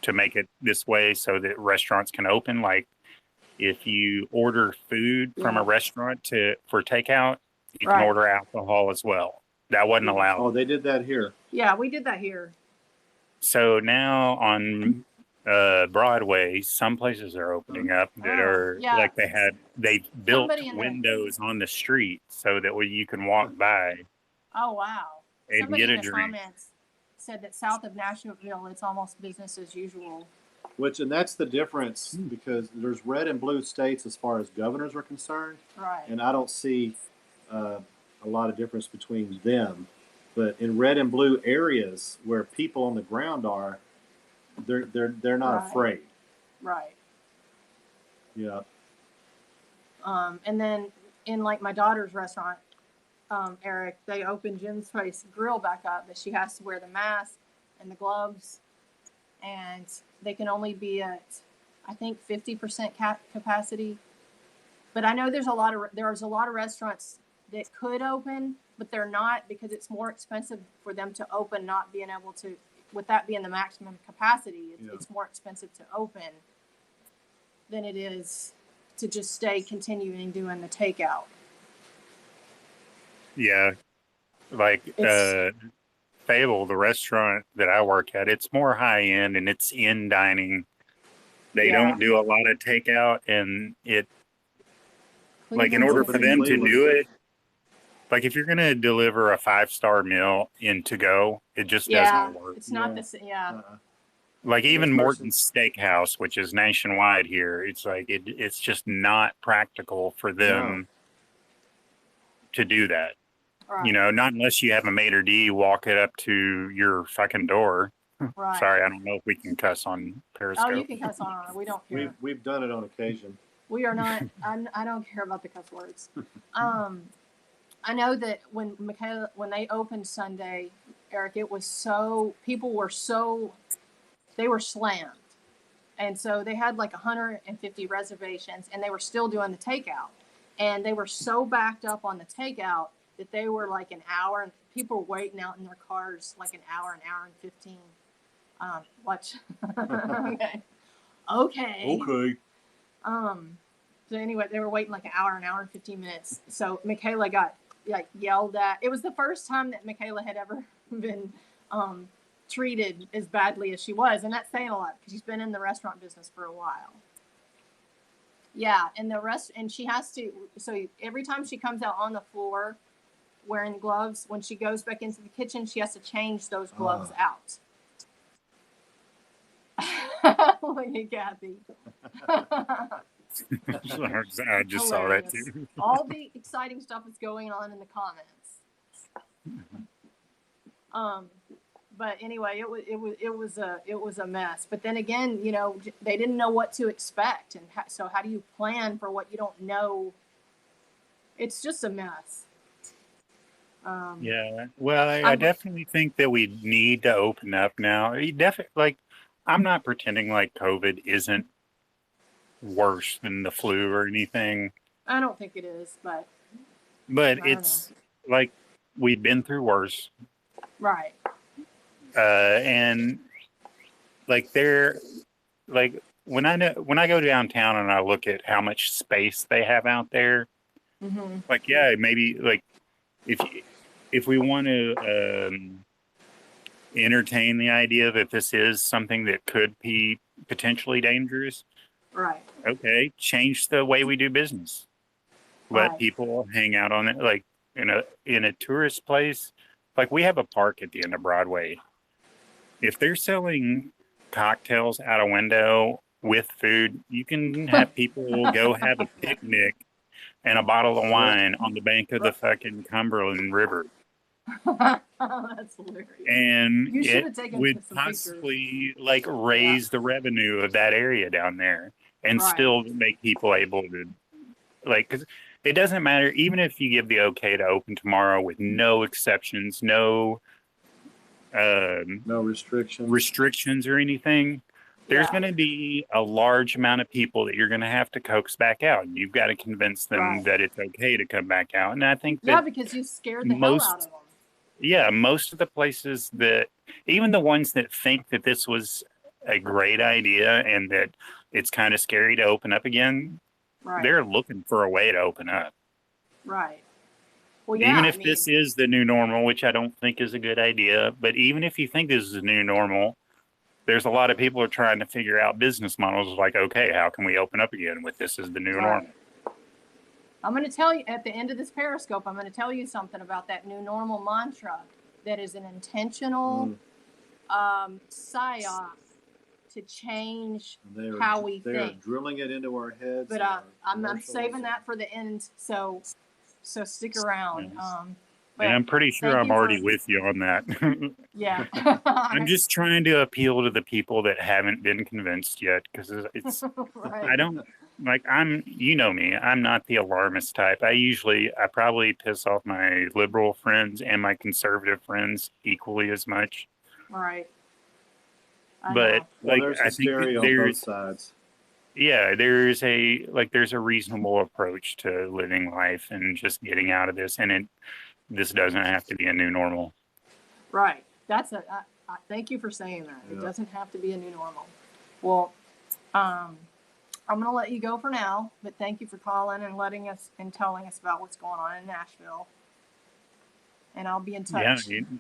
to make it this way so that restaurants can open. Like if you order food from a restaurant for takeout, you can order alcohol as well. That wasn't allowed. Oh, they did that here. Yeah, we did that here. So now on Broadway, some places are opening up that are like they built windows on the street so that you can walk by. Oh wow! And Somebody get a in the drink. comments said that south of Nashville, it's almost business as usual. And that's the difference because there's red and blue states as far as governors are concerned. Right. And I don't see a lot of difference between them. But in red and blue areas where people on the ground are, they're not afraid. Right. Yeah. And then in like my daughter's restaurant, Eric, they opened Jim's Place Grill back up, but she has to wear the mask and the gloves, and they can only be at, I think, 50% capacity. But I know there's a lot of restaurants that could open, but they're not because it's more expensive for them to open, not being able to, with that being the maximum capacity, it's more expensive to open than it is to just stay continuing doing the takeout. Yeah. Like Fable, the restaurant that I work at, it's more high end and it's in dining. They don't do a lot of takeout, and like in order for them to do it, like if you're going to deliver a 5-star meal in to go, it just doesn't work. It's not the same. Yeah. Like even Morton's Steakhouse, which is nationwide here, it's like it's just not practical for them to do that. Right. You know, not unless you have a maitre d' walk it up to your fucking door. Right. Sorry, I don't know if we can cuss on Periscope. Oh, you can cuss on. We don't care. We've done it on occasion. We are not. I don't care about the cuss words. I know that when they opened Sunday, Eric, it was they were slammed. And so they had like 150 reservations, and they were still doing the takeout. And they were so backed up on the takeout that they were like an hour, and people were waiting out in their cars like an hour and 15. Watch. Okay. So anyway, they were waiting like an hour and 15 minutes. So Michaela got like yelled at. It was the first time that Michaela had ever been treated as badly as she was, and that's saying a lot because she's been in the restaurant business for a while. Yeah, and she has to. So every time she comes out on the floor wearing gloves, when she goes back into the kitchen, she has to change those gloves out. Look at Kathy. I just saw that too. All the exciting stuff is going on in the comments. But anyway, it was a mess. But then again, you know, they didn't know what to expect, and so how do you plan for what you don't know? It's just a mess. Yeah. Well, I definitely think that we need to open up now. Definitely, like, I'm not pretending like COVID isn't worse than the flu or anything. I don't think it is, but But I don't it's like we've been through worse. right. And like when I go downtown and I look at how much space they have out there, Mm-hmm. like yeah, maybe like if we want to entertain the idea that this is something that could be potentially dangerous, Right. okay, change the way we do business. Let Right. people hang out on it, like in a tourist place. Like we have a park at the end of Broadway. If they're selling cocktails out a window with food, you can have people go have a picnic and a bottle of wine on the bank of the fucking Cumberland River. That's hilarious. And You should it have taken would some possibly like raise the revenue of that area down there and Right. still make people able to like, because it doesn't matter, even if you give the okay to open tomorrow with no exceptions, no No restrictions or anything, there's Yeah. going to be a large amount of people that you're going to have to coax back out. You've got to convince them Right. that it's okay to come back out. And I think Yeah, that because you scared the hell out of them. most of the places that, even the ones that think that this was a great idea and that it's kind of scary to open up again, Right. they're looking for a way to open up. Right. Well, yeah, Even if this is the new normal, which I don't think is a good idea, but even if you think this is a new normal, there's a lot of people who are trying to figure out business models like, okay, how can we open up again with this as the new normal? I'm going to tell you at the end of this Periscope, I'm going to tell you something about that new normal mantra that is an intentional psyop to change how we they think. Are drilling it into our heads. But I'm saving that for the end, so stick around. And I'm pretty sure I'm already with you on that. Yeah. I'm just trying to appeal to the people that haven't been convinced yet, because it's right. I don't like you know me, I'm not the alarmist type. I probably piss off my liberal friends and my conservative friends equally as much. Right. But like there's I think hysteria on both sides. Yeah, there's a reasonable approach to living life and just getting out of this, and this doesn't have to be a new normal. Right. That's thank you for saying that. Yeah. It doesn't have to be a new normal. Well, I'm going to let you go for now, but thank you for calling and letting us and telling us about what's going on in Nashville. And I'll be in touch. Yeah.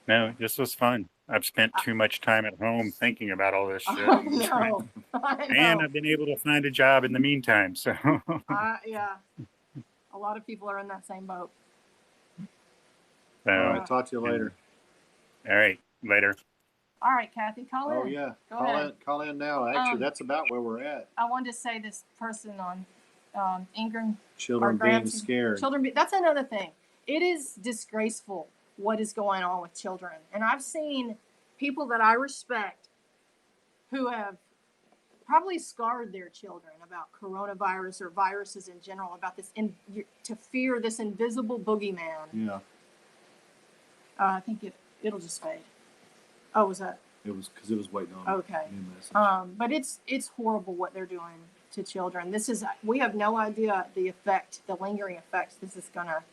No, this was fun. I've spent too much time at home thinking about all this shit. I know. And I've been able to find a job in the meantime. So. Yeah. A lot of people are in that same boat. So, all right. Talk to you later. All right. Later. All right, Kathy, call in. Oh, yeah. Go ahead. Call in now. Actually, that's about where we're at. I wanted to say this person on Ingram. Children being scared. That's another thing. It is disgraceful what is going on with children. And I've seen people that I respect who have probably scarred their children about coronavirus or viruses in general, about this, to fear this invisible boogeyman. Yeah. I think it'll just fade. Oh, was that? It was because it was waiting on. Okay. But it's horrible what they're doing to children. We have no idea the lingering effects this is gonna.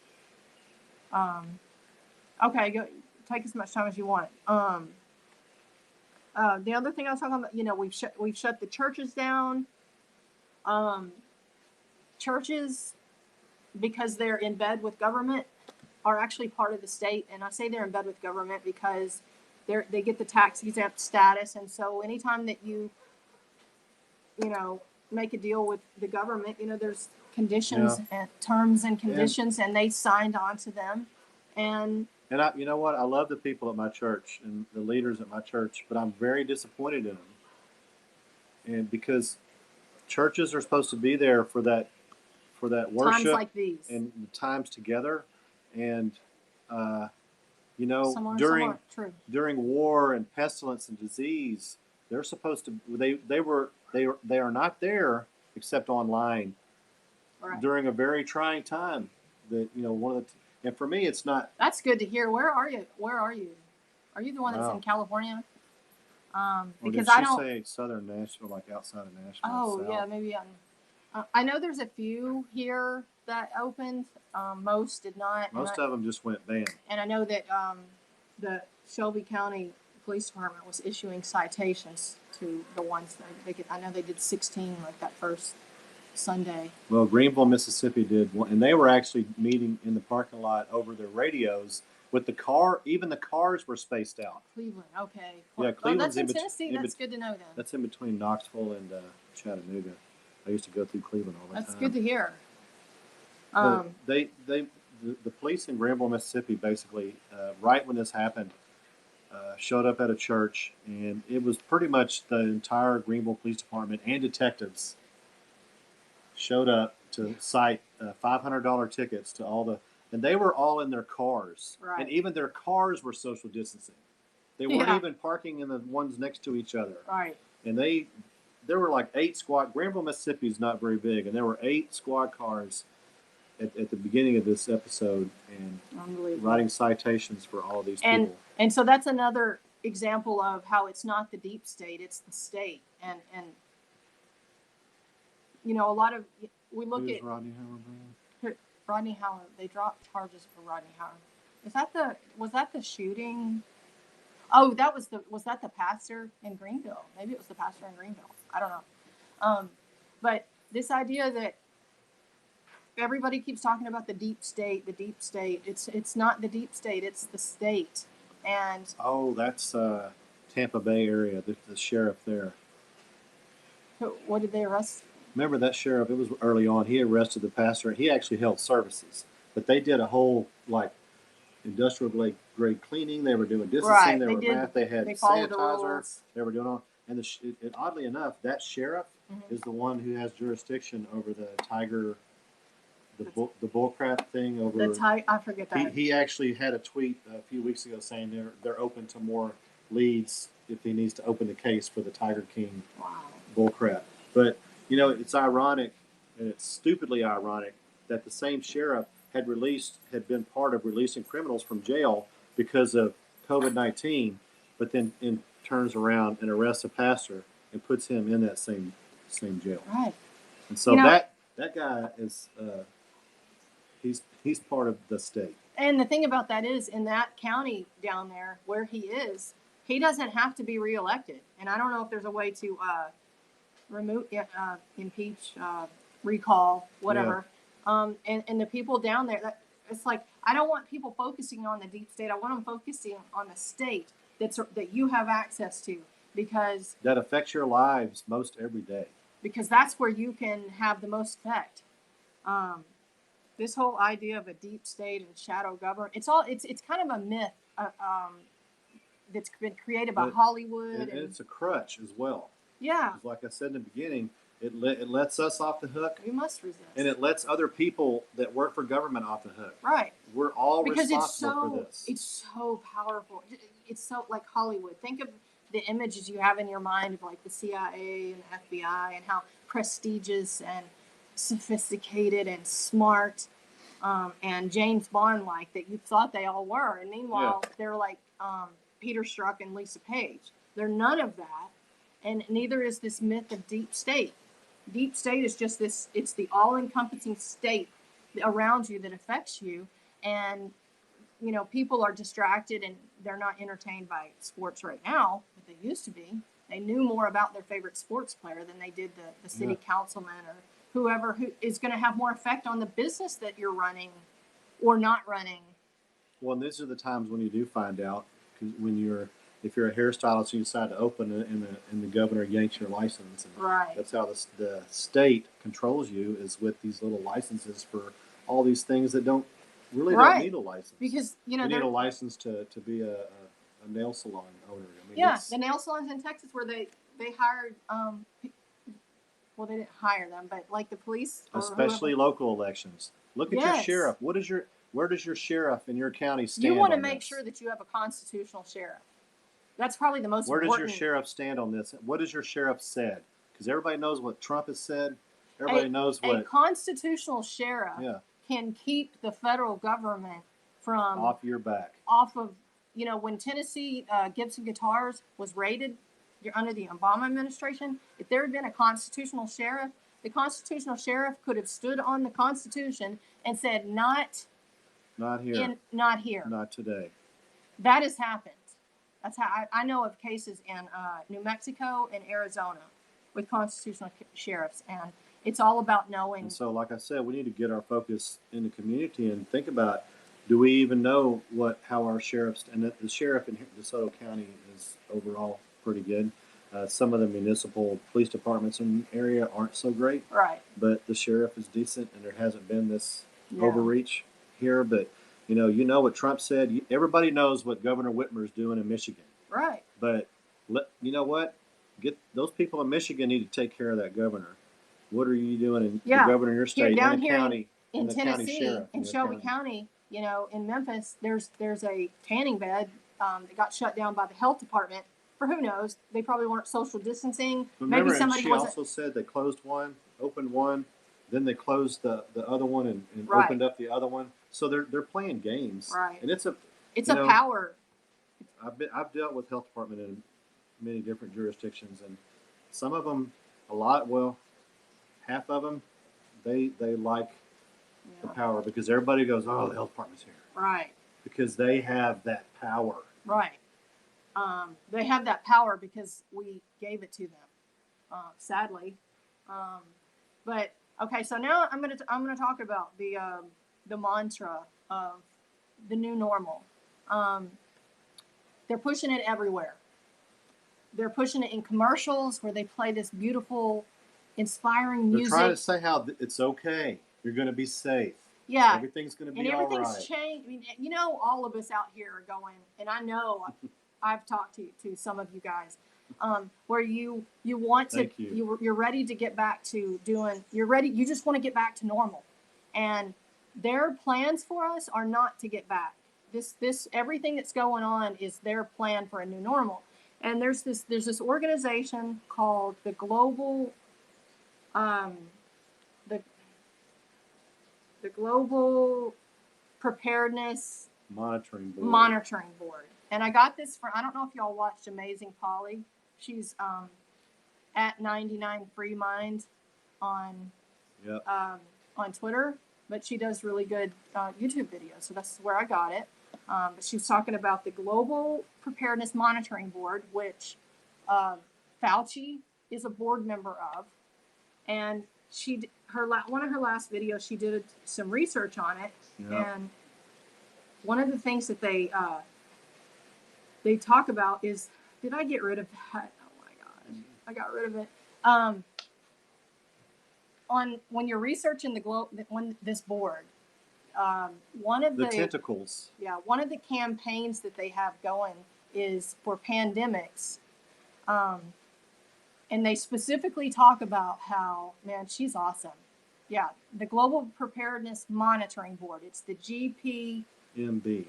Okay, go take as much time as you want. The other thing I was talking about, we've shut the churches down. Churches, because they're in bed with government, are actually part of the state, and I say they're in bed with government because they get the tax exempt status, and so anytime that you make a deal with the government, there's conditions and terms and conditions, and they signed on to them, and you know what? I love the people at my church and the leaders at my church, but I'm very disappointed in them, and because churches are supposed to be there for that worship times like these and the times together. And during war and pestilence and disease, they're supposed to. They are not there except online during a very trying time. And for me, it's not. That's good to hear. Where are you? Are you the one that's in California? Or Because did she I don't. say southern Nashville, like outside of Nashville? Oh south? yeah, maybe I know there's a few here that opened. Most did not. Most of them just went bam. And I know that the Shelby County Police Department was issuing citations to the ones that they could. I know they did 16 like that first Sunday. Well, Greenville, Mississippi did one, and they were actually meeting in the parking lot over their radios with the car. Even the cars were spaced out. Cleveland, okay. Yeah, Cleveland's that's in in Tennessee. That's good to know then. That's in between Knoxville and Chattanooga. I used to go through Cleveland all the time. That's good to hear. But the police in Greenville, Mississippi, basically, right when this happened, showed up at a church, and it was pretty much the entire Greenville Police Department and detectives showed up to cite $500 tickets to all the, and they were all in their cars, right. And even their cars were social distancing. They weren't even parking in the ones next to each other, right? And there were like 8 squad. Greenville, Mississippi is not very big, and there were 8 squad cars at the beginning of this episode, and writing citations for all of these people. And so that's another example of how it's not the deep state, it's the state. And you know, a lot of, we look at Rodney Howard. Rodney Howard. They dropped charges for Rodney Howard. Was that the shooting? Oh, was that the pastor in Greenville? Maybe it was the pastor in Greenville. I don't know. But this idea that everybody keeps talking about the deep state. It's not the deep state. It's the state. And that's Tampa Bay area. The sheriff there. What did they arrest? Remember that sheriff? It was early on. He arrested the pastor. He actually held services, but they did a whole like industrial grade cleaning. They were doing distancing. Right. They were math. They had sanitizer. They were doing all. And oddly enough, that sheriff is the one who has jurisdiction over the tiger. The bullcrap thing over. I forget that. He actually had a tweet a few weeks ago saying they're open to more leads if he needs to open the case for the Tiger King bullcrap. But you know, it's ironic, and it's stupidly ironic that the same sheriff had been part of releasing criminals from jail because of COVID-19, but then turns around and arrests a pastor and puts him in that same jail. Right. And so that guy is. He's part of the state. And the thing about that is, in that county down there where he is, he doesn't have to be reelected. And I don't know if there's a way to remove, impeach, recall, whatever. Yeah. And the people down there, it's like, I don't want people focusing on the deep state. I want them focusing on the state that you have access to, because that affects your lives most every day. Because that's where you can have the most effect. This whole idea of a deep state and shadow government, it's kind of a myth that's been created by Hollywood. And it's a crutch as well. Yeah. Like I said in the beginning, it lets us off the hook. We must resist. And it lets other people that work for government off the hook. Right. We're all responsible for this. It's so powerful. It's so like Hollywood. Think of the images you have in your mind of like the CIA and FBI and how prestigious and sophisticated and smart and James Bond like that you thought they all were, and meanwhile they're like Peter Strzok and Lisa Page. They're none of that, and neither is this myth of deep state. Deep state is just this, it's the all-encompassing state around you that affects you, and you know, people are distracted and they're not entertained by sports right now, but they used to be. They knew more about their favorite sports player than they did the city councilman or whoever who is going to have more effect on the business that you're running or not running. Well, and these are the times when you do find out, when if you're a hairstylist and you decide to open it and the governor yanks your license. And right. That's how the state controls you, is with these little licenses for all these things that don't need a license. Because, you know, you need a license to be a nail salon owner. I mean, the nail salons in Texas where they hired well, they didn't hire them, but like the police, especially local elections. Look at your sheriff. Where does your sheriff in your county stand? You want to make sure that you have a constitutional sheriff. That's probably the most important. Where does your sheriff stand on this? What has your sheriff said? Because everybody knows what Trump has said. Everybody knows what a constitutional sheriff can keep the federal government from off your back. Off of, you know, when Tennessee Gibson Guitars was raided you're under the Obama administration. If there had been a constitutional sheriff, the constitutional sheriff could have stood on the Constitution and said, not here, not here. not today. That has happened. That's how I know of cases in New Mexico and Arizona with constitutional sheriffs, and it's all about knowing. And so, like I said, we need to get our focus in the community and think about, do we even know how our sheriffs, and the sheriff in DeSoto County is overall pretty good. Some of the municipal police departments in the area aren't so great, Right. but the sheriff is decent, and there hasn't been this overreach here. But you know what Trump said. Everybody knows what Governor Whitmer is doing in Michigan. Right. But you know what? Get those people in Michigan need to take care of that governor. What are you doing in the governor in your state, down and the here county, in the Tennessee, county sheriff, in Shelby County, in Memphis, there's a tanning bed that got shut down by the health department for who knows. They probably weren't social distancing. Remember, maybe somebody she also said they closed one, opened one, then they closed the other one and opened up the other one. So they're playing games, right? And it's a power. I've dealt with health department in many different jurisdictions, and some of them, half of them, they like the power because everybody goes, oh, the health department's here, right? Because they have that power, right? They have that power because we gave it to them, sadly. But okay, so now I'm gonna talk about the mantra of the new normal. They're pushing it everywhere. They're pushing it in commercials where they play this beautiful, inspiring music. They're trying to say how it's okay. You're going to be safe. Yeah. Everything's going to be all right. And changed. everything's changed. I mean, all of us out here are going, and I know I've talked to some of you guys, where you want to, you're ready to get back to doing, you just want to get back to normal. And their plans for us are not to get back. This everything that's going on is their plan for a new normal. And there's this organization called the Global the Global Preparedness Monitoring Board. And I got this from, I don't know if y'all watched Amazing Polly. She's at 99 Free Mind on Twitter, but she does really good YouTube videos. So that's where I got it. But she was talking about the Global Preparedness Monitoring Board, which Fauci is a board member of. And one of her last videos, she did some research on it. Yep. And one of the things that they talk about is, did I get rid of that? Oh my gosh, I got rid of it. When you're researching this board, one of the tentacles. Yeah, one of the campaigns that they have going is for pandemics. And they specifically talk about how, man, she's awesome. Yeah, the Global Preparedness Monitoring Board. It's the GPMB.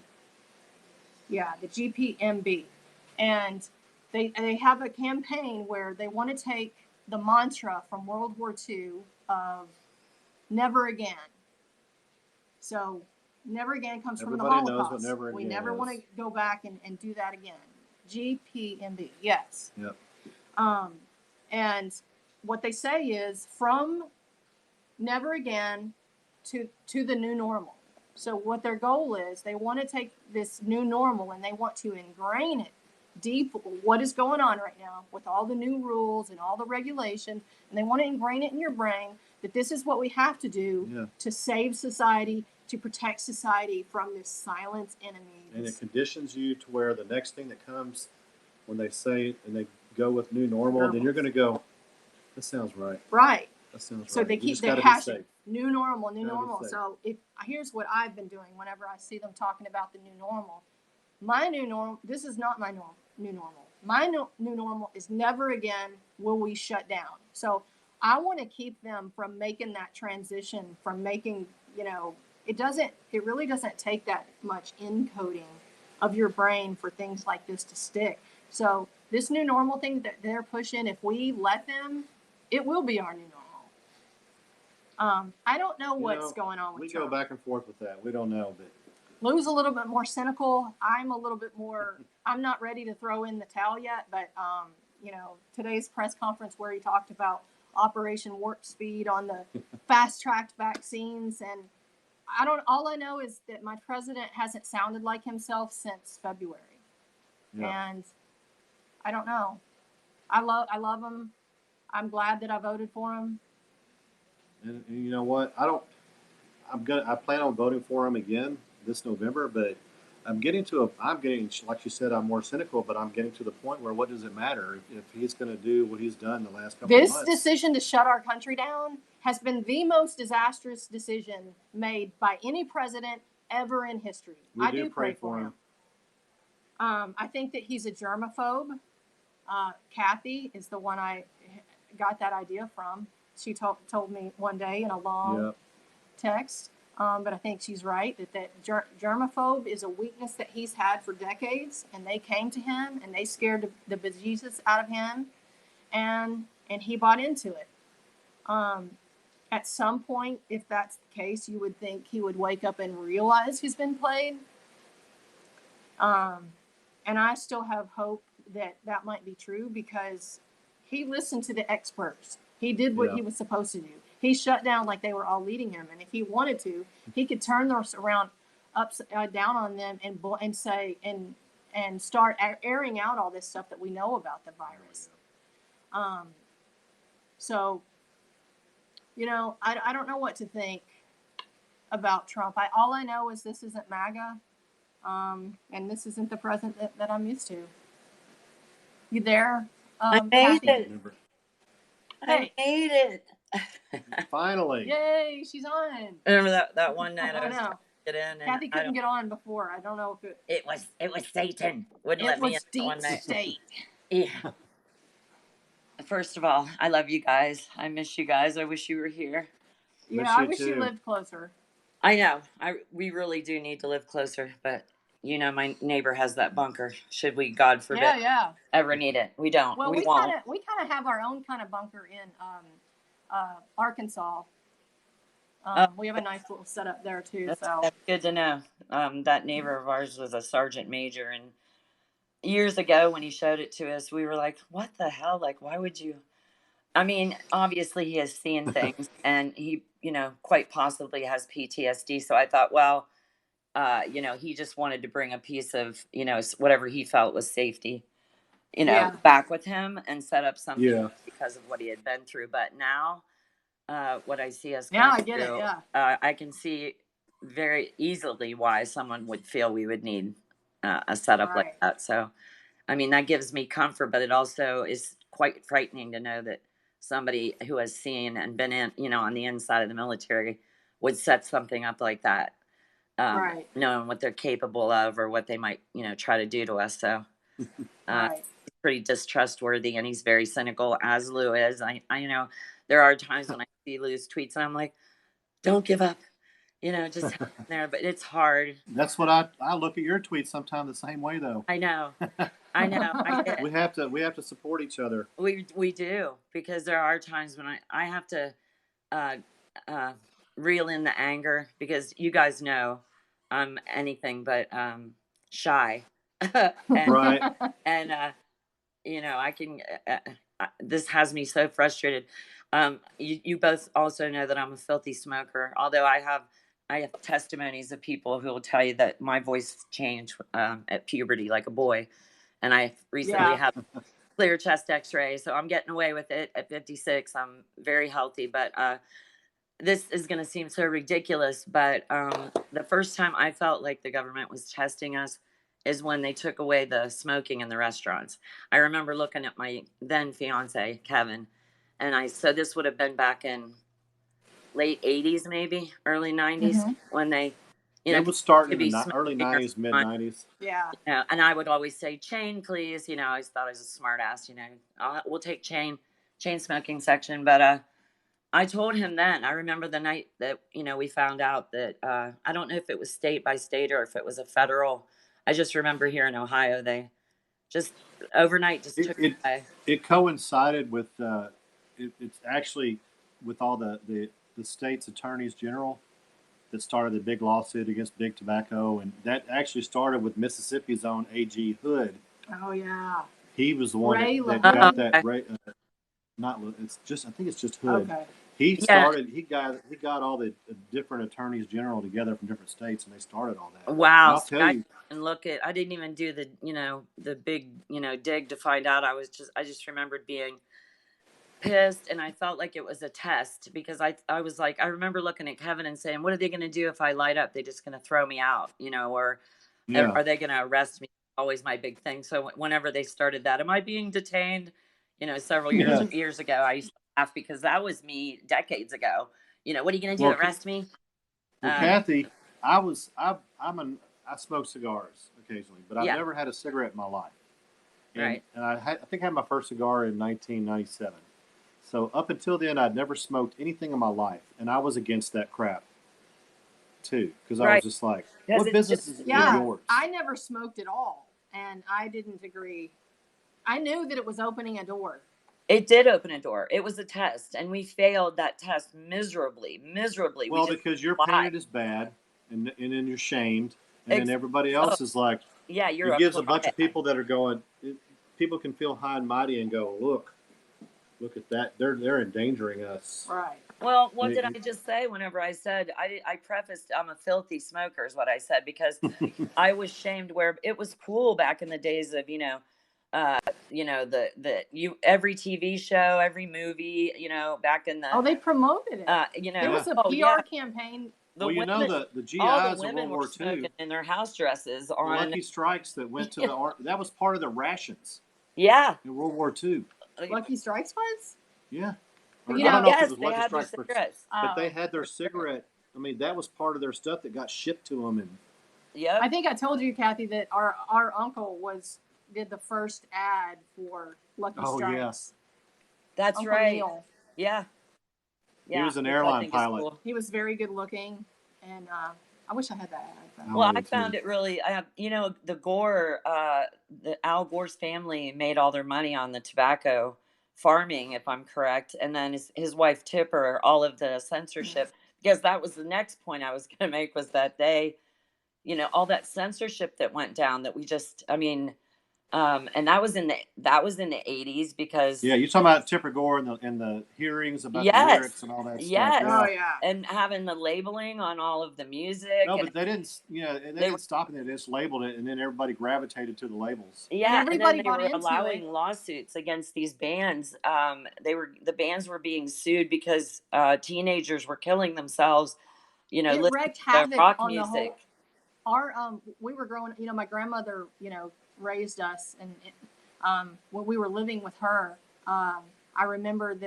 Yeah, the GPMB. And they have a campaign where they want to take the mantra from World War II of never again. So never again comes from the Holocaust. Knows what never again we never want to go back and do that again. GPMB, yes. Yep. And what they say is from never again to the new normal. So what their goal is, they want to take this new normal and they want to ingrain it deep, what is going on right now with all the new rules and all the regulation, and they want to ingrain it in your brain that this is what we have to do to save society, to protect society from this silent enemy. And it conditions you to where the next thing that comes, when they say and they go with new normal, then you're going to go, that sounds right. Right. That sounds right. So they keep the hashtag new normal, new normal. So here's what I've been doing whenever I see them talking about the new normal. My new normal, this is not my new normal. My new normal is never again will we shut down. So I want to keep them from making that transition, from making, it really doesn't take that much encoding of your brain for things like this to stick. So this new normal thing that they're pushing, if we let them, it will be our new normal. I don't know what's going on with Trump. We go back and forth with that. We don't know, but Lou's a little bit more cynical. I'm a little bit more, I'm not ready to throw in the towel yet, but today's press conference where he talked about Operation Warp Speed on the fast-tracked vaccines. And all I know is that my president hasn't sounded like himself since February. Yeah. And I don't know. I love him. I'm glad that I voted for him. And you know what? I plan on voting for him again this November, but I'm getting, like you said, I'm more cynical, but I'm getting to the point where what does it matter if he's going to do what he's done the last couple of months? This decision to shut our country down has been the most disastrous decision made by any president ever in history. I do pray for him. I think that he's a germaphobe. Kathy is the one I got that idea from. She told me one day in a long text. But I think she's right that germaphobe is a weakness that he's had for decades, and they came to him and they scared the bejesus out of him, and he bought into it. At some point, if that's the case, you would think he would wake up and realize he's been played. And I still have hope that might be true because he listened to the experts. He did what he was supposed to do. He shut down like they were all leading him, and if he wanted to, he could turn those around down on them and say and start airing out all this stuff that we know about the virus. So, I don't know what to think about Trump. All I know is this isn't MAGA, and this isn't the president that I'm used to. You there? I made Kathy? it. Hey. I made it. Finally. Yay, she's on. Remember that one night I was know. trying to get in, and Kathy couldn't get on before. I don't know if it was Satan wouldn't let me in that one night. Deepstate. Yeah. First of all, I love you guys. I miss you guys. I wish you were here. Yeah, I wish you lived closer. I know. We really do need to live closer, but my neighbor has that bunker. Should we, God forbid, ever need it? We don't. Well, we won't. kind of have our own kind of bunker in Arkansas. We have a nice little setup there too. That's good to know. That neighbor of ours was a sergeant major, and years ago when he showed it to us, we were like, "What the hell? Like, why would you?" I mean, obviously he has seen things, and he, quite possibly has PTSD. So I thought, well, he just wanted to bring a piece of, whatever he felt was safety, back with him and set up something because of what he had been through. But now, what I see us going I get through, it. Yeah, I can see very easily why someone would feel we would need a setup like that. So, I mean, that gives me comfort, but it also is quite frightening to know that somebody who has seen and been in, on the inside of the military would set something up like that, knowing what they're capable of or what they might, try to do to us. So, he's pretty distrustworthy, and he's very cynical, as Lou is. I there are times when I see Lou's tweets and I'm like, don't give up, just hang in there. But it's hard. That's what I look at your tweets sometimes the same way, though. I know. I know. We have to support each other. We do, because there are times when I have to reel in the anger, because you guys know I'm anything but shy. Right. And I can. This has me so frustrated. You both also know that I'm a filthy smoker. Although I have testimonies of people who will tell you that my voice changed at puberty, like a boy. And I recently had clear chest x-ray, so I'm getting away with it at 56. I'm very healthy, but this is going to seem so ridiculous, but the first time I felt like the government was testing us is when they took away the smoking in the restaurants. I remember looking at my then fiance, Kevin, and so this would have been back in late 80s, maybe early 90s, when they, it was starting in the early 90s, mid 90s. Yeah. And I would always say, chain, please. I always thought I was a smart ass, we'll take chain smoking section. But I told him then, I remember the night that, we found out that, I don't know if it was state by state or if it was a federal. I just remember here in Ohio, they just overnight just took it away. It coincided with, it's actually with all the state's attorneys general that started the big lawsuit against Big Tobacco, and that actually started with Mississippi's own A.G. Hood. Oh yeah. He was the one Ray that LaHood? got that. Ray, it's just. I think it's just Hood. Okay. He Yeah. started. He got all the different attorneys general together from different states, and they started all that. And Wow. I'll So tell you. and look at, I didn't even do the, the big, dig to find out. I just remembered being pissed, and I felt like it was a test because I was like, I remember looking at Kevin and saying, what are they going to do if I light up? They're just going to throw me out, or Yeah. are they going to arrest me? Always my big thing. So whenever they started that, am I being detained? Several years ago, I used to laugh because that was me decades ago. What are you going to do? Well, arrest me? Well, Kathy, I smoke cigars occasionally, but I've Yeah. never had a cigarette in my life. And, Right. And I think I had my first cigar in 1997. So up until then, I'd never smoked anything in my life, and I was against that crap too, because I was just like, Because "What it's business just- is Yeah, yours?" I never smoked at all, and I didn't agree. I knew that it was opening a door. It did open a door. It was a test, and we failed that test miserably. Well, because you're painted as bad, and then you're shamed, and then everybody else is like, yeah, you're it gives a bunch pariah. of people that are going. People can feel high and mighty and go, look at that. They're endangering us. Right. Well, what did I just say whenever I said I prefaced I'm a filthy smoker is what I said because I was shamed where it was cool back in the days of every TV show, every movie, back in the They promoted it. There was a PR campaign. The women, the GIs all the of women World War were smoking II, in their house dresses the on Lucky Strikes that went to that was part of the rations yeah. in World War II. Lucky Strikes was? Yeah. Or, I don't know if yes, it was they Lucky had their Strikes, cigarettes. but they had their cigarette. I mean, that was part of their stuff that got shipped to them, and Yep. I think I told you, Kathy, that our uncle did the first ad for Lucky Strikes. That's Uncle right. Neil. Yeah. He was an airline pilot. Cool. He was very good looking, and I wish I had that ad. Well, I found it really. I have, the Gore, the Al Gore's family made all their money on the tobacco farming, if I'm correct, and then his wife Tipper, all of the censorship. Because that was the next point I was going to make was that they, all that censorship that went down that we just, and that was in the 80s because you're talking about Tipper Gore and the hearings about the lyrics and all that stuff. Oh yeah, and having the labeling on all of the music. No, but they didn't. They didn't stop it. They just labeled it, and then everybody gravitated to the labels. Yeah, and everybody then they were into allowing lawsuits against these bands. The bands were being sued because teenagers were killing themselves. It wreaked havoc rock on music. the whole. We were growing. My grandmother, raised us, and when we were living with her, I remember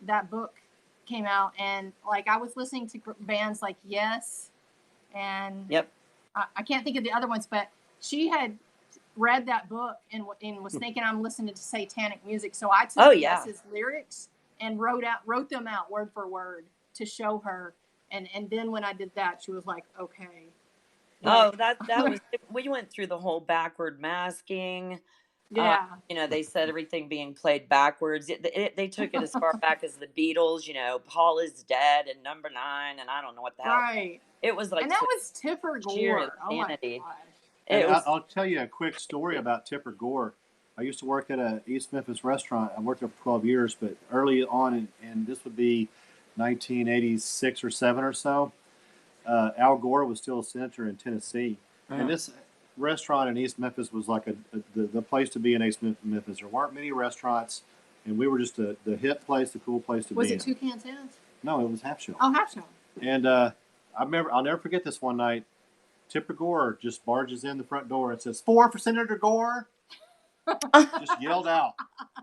that book came out, and I was listening to bands like Yes, and I can't think of the other ones, but she had read that book and was thinking I'm listening to satanic music, so I took Yes's lyrics and wrote them out word for word to show her, and then when I did that, she was like, okay. That was, we went through the whole backward masking. Yeah. They said everything being played backwards. They took it as far back as the Beatles, Paul is dead and Number 9, and I don't know what the hell. Right. It was like, and that was Tipper Gore. Oh my gosh. I'll tell you a quick story about Tipper Gore. I used to work at a East Memphis restaurant. I worked there for 12 years, but early on, and this would be 1986 or 7 or so, Al Gore was still a senator in Tennessee. And this restaurant in East Memphis was like the place to be in East Memphis. There weren't many restaurants, and we were just the hip place, the cool place to be in. Was it Toucan Tales? No, it was Half Shell. Oh, Half Shell. And I'll never forget this one night. Tipper Gore just barges in the front door and says, "4 for Senator Gore." Just yelled out.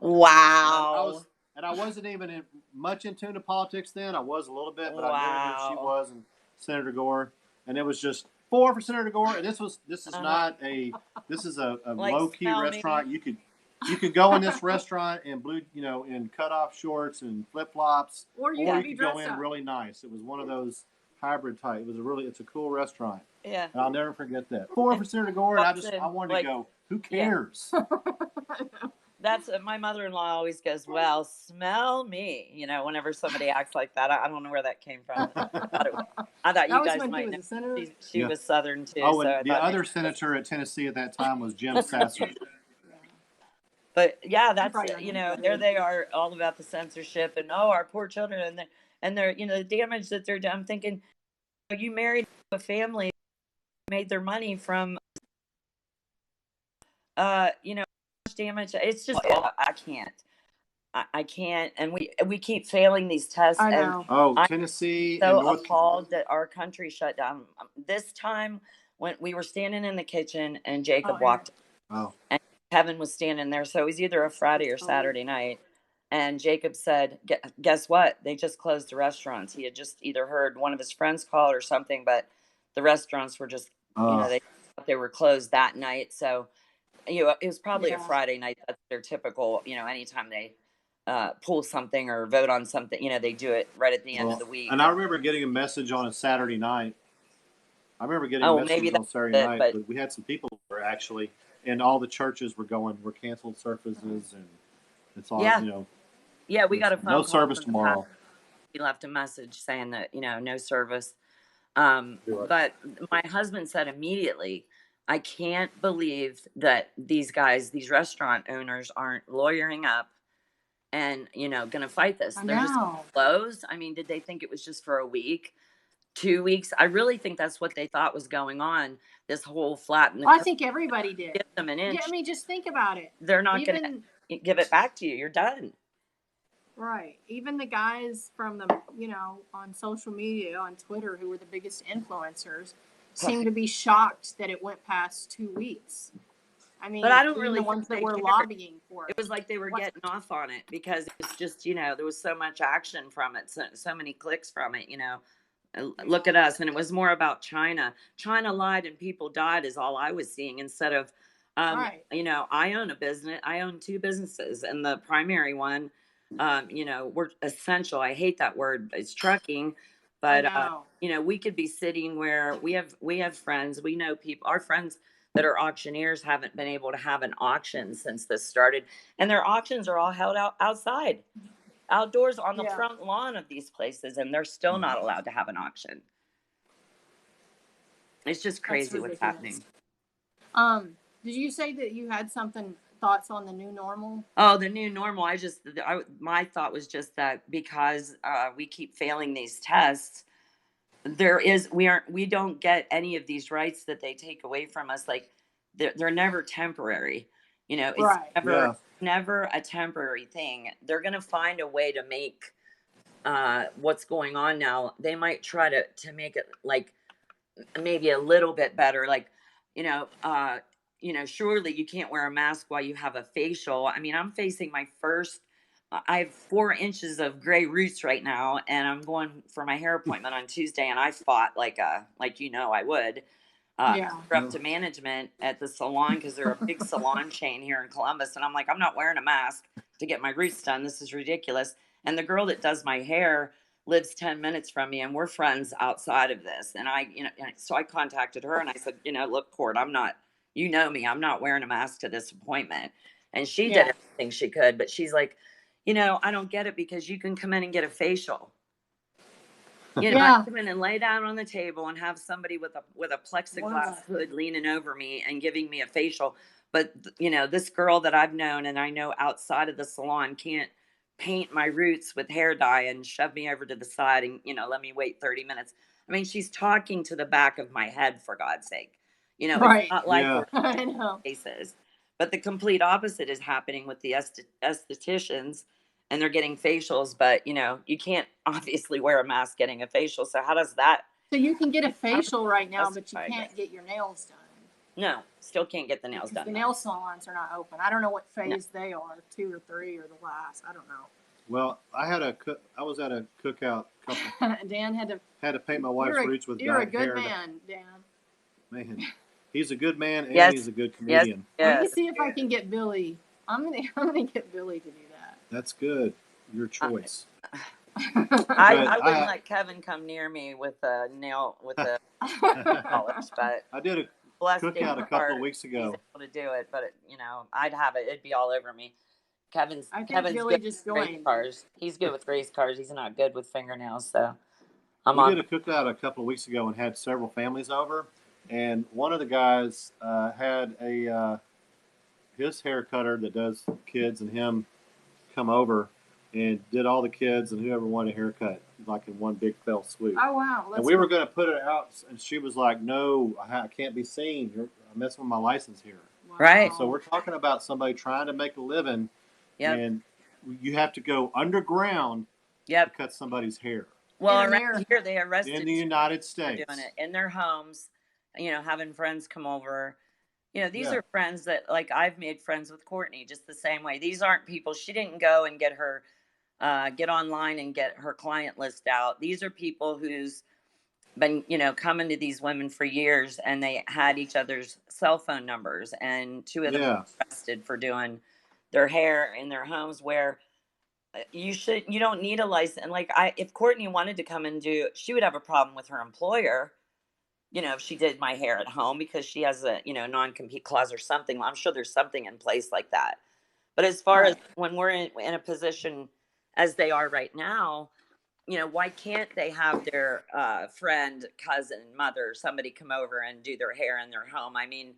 Wow. And I wasn't even much in tune to politics then. I was a little bit, but I knew who she was and Senator Gore. And it was just 4 for Senator Gore. And this is not this is a low key restaurant. You could go in this restaurant in in cutoff shorts and flip flops, or you could go in really nice. It was one of those hybrid type. It's a cool restaurant. Yeah. And I'll never forget that. 4 for Senator Gore. And I wanted to go, who cares? That's my mother-in-law always goes, well, smell me, whenever somebody acts like that. I don't know where that came from. I thought you guys might know. She was Southern too. Oh, and the other senator at Tennessee at that time was Jim Sasser. But yeah, that's, Right, I know. you know, there they are all about the censorship and, oh, our poor children and they're, you know, the damage that they're done. I'm thinking, you married a family, made their money from, you know, much damage. It's just, I can't. I can't, and we keep failing these tests, I and know. Oh, I'm Tennessee and so North. appalled that our country shut down. This time, when we were standing in the kitchen, and Jacob walked, Oh, and Kevin was standing there, so it was either a Friday or Saturday night, and Jacob said, "Guess what? They just closed the restaurants." He had just either heard one of his friends call or something, but the restaurants were just, you know, they were closed that night. So, you know, it was probably a Friday night. That's their typical, you know, anytime they pull something or vote on something, you know, they do it right at the end of the week. And I remember getting a message on a Saturday night. I remember getting a maybe message on Saturday it, night, but we had some people were actually, and all the churches were canceled services, and it's all, you know. Yeah, we got a phone no call service from the tomorrow. He left a message saying that, you know, no service. But my husband said immediately, I can't believe that these guys, these restaurant owners, aren't lawyering up and, you know, going to fight this. They're just closed. I mean, did they think it was just for a week, 2 weeks? I really think that's what they thought was going on. This whole flatten the I think everybody did. give them an inch. Yeah, I mean, just think about it. They're not going to give it back to you. You're done. Right. Even the guys from the, you know, on social media, on Twitter, who were the biggest influencers, seem to be shocked that it went past 2 weeks. I mean, but I don't even really the ones that were cared. lobbying for it. It was like they were getting off on it because it's just, you know, there was so much action from it, so many clicks from it, you know. Look at us. And it was more about China. China lied and people died is all I was seeing instead of, you know, I own a business. I own 2 businesses, and the primary one, you know, we're essential. I hate that word. It's trucking, but you know, we could be sitting where we have friends. We know people. Our friends that are auctioneers haven't been able to have an auction since this started, and their auctions are all held outside, outdoors on the front lawn of these places, and they're still not allowed to have an auction. It's just crazy what's happening. Did you say that you had thoughts on the new normal? Oh, the new normal. My thought was just that because we keep failing these tests, we don't get any of these rights that they take away from us. Like they're never temporary. You know, it's never a temporary thing. They're going to find a way to make what's going on now. They might try to make it like maybe a little bit better. Like, you know, surely you can't wear a mask while you have a facial. I mean, I'm facing my first, I have 4 inches of gray roots right now, and I'm going for my hair appointment on Tuesday, and I fought like you know, I would. Up to management at the salon because they're a big salon chain here in Columbus, and I'm like, I'm not wearing a mask to get my roots done. This is ridiculous. And the girl that does my hair lives 10 minutes from me, and we're friends outside of this. And so I contacted her and I said, you know, look, Court, I'm not, you know me, I'm not wearing a mask to this appointment. And she did everything she could, but she's like, you know, I don't get it because you can come in and get a facial. You know, I come in and lay down on the table and have somebody with a plexiglass hood leaning over me and giving me a facial. But, you know, this girl that I've known and I know outside of the salon can't paint my roots with hair dye and shove me over to the side and, you know, let me wait 30 minutes. I mean, she's talking to the back of my head, for God's sake. You know, it's not like we're cases. But the complete opposite is happening with the estheticians. And they're getting facials, but you know, you can't obviously wear a mask getting a facial. So how does that? So you can get a facial right now, but you can't get your nails done. No, still can't get the nails done. The nail salons are not open. I don't know what phase they are, 2 or 3 or the last. I don't know. Well, I was at a cookout. Dan had to paint my wife's roots with You're a dyed hair. good man, Dan. Man, he's a good man and he's a good comedian. Let me see if I can get Billy. I'm gonna get Billy to do that. That's good. Your choice. I wouldn't let Kevin come near me with a nail polish, but I did a cookout a couple of weeks ago. He's able to do it, but you know, I'd have it. It'd be all over me. Kevin's Billy good just with race joined. cars. He's good with race cars. He's not good with fingernails. So we did a cookout a couple of weeks ago and had several families over, and one of the guys had his hair cutter that does kids and him come over and did all the kids and whoever wanted a haircut like in one big fell swoop. Oh wow! And we were going to put it out, and she was like, "No, I can't be seen. You're messing with my license here." Wow. Right. So we're talking about somebody trying to make a living, Yep. and you have to go underground Yep. to cut somebody's hair. Well, In around America. here they arrested In the two United for States. doing it in their homes. You know, having friends come over. You know, these Yeah. are friends that, like, I've made friends with Courtney just the same way. These aren't people. She didn't go and get her, get online and get her client list out. These are people who's been, you know, coming to these women for years, and they had each other's cell phone numbers, and two of them Yeah. were arrested for doing their hair in their homes, where you don't need a license. And like, if Courtney wanted to come and do, she would have a problem with her employer, you know, if she did my hair at home, because she has a, you know, non-compete clause or something. I'm sure there's something in place like that. But as far as when we're in a position as they are right now, you know, why can't they have their friend, cousin, mother, somebody come over and do their hair in their home? I mean,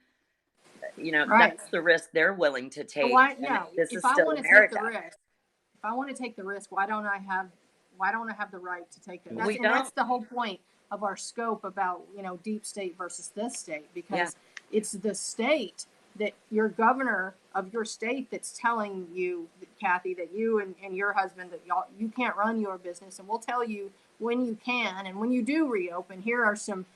you know, that's the risk they're willing to take. Why, and this if is I still want to America. take the risk, if I want to take the risk, why don't I have the right to take it? We That's don't. the whole point of our scope about, you know, deep state versus this state, because it's the state that your governor of your state that's telling you, Kathy, that you and your husband, that you can't run your business, and we'll tell you when you can, and when you do reopen, here are some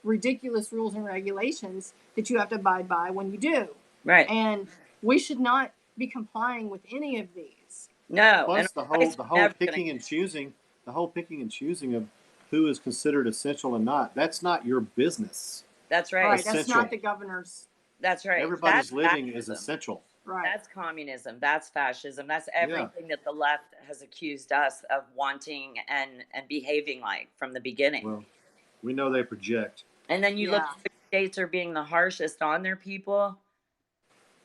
ridiculous rules and regulations that you have to abide by when you do. Right. And we should not be complying with any of these. No. Plus And the whole picking and choosing, of who is considered essential and not. That's not your business. That's right. Right. That's Essential. not the governor's. That's right. Everybody's That's living fascism. is essential. Right. That's communism. That's fascism. That's everything that the left has accused us of wanting and behaving like from the beginning. Well, we know they project. And then you look at the states are being the harshest on their people.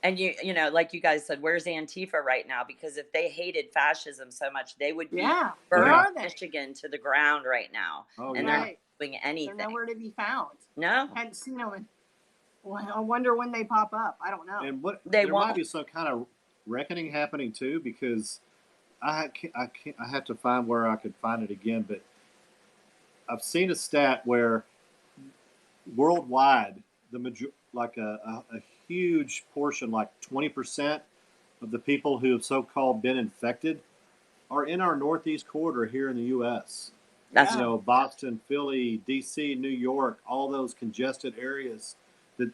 And you know, like you guys said, where's Antifa right now? Because if they hated fascism so much, they would be burning Michigan to the ground right now. Oh, and they're not doing anything. They're nowhere to be found. No. Hadn't seen them. Well, I wonder when they pop up. I don't know. And there might be some kind of reckoning happening too, because I have to find where I could find it again. But I've seen a stat where worldwide, a huge portion, like 20% of the people who have so-called been infected are in our Northeast corridor here in the U.S. That's you know, Boston, Philly, D.C., New York, all those congested areas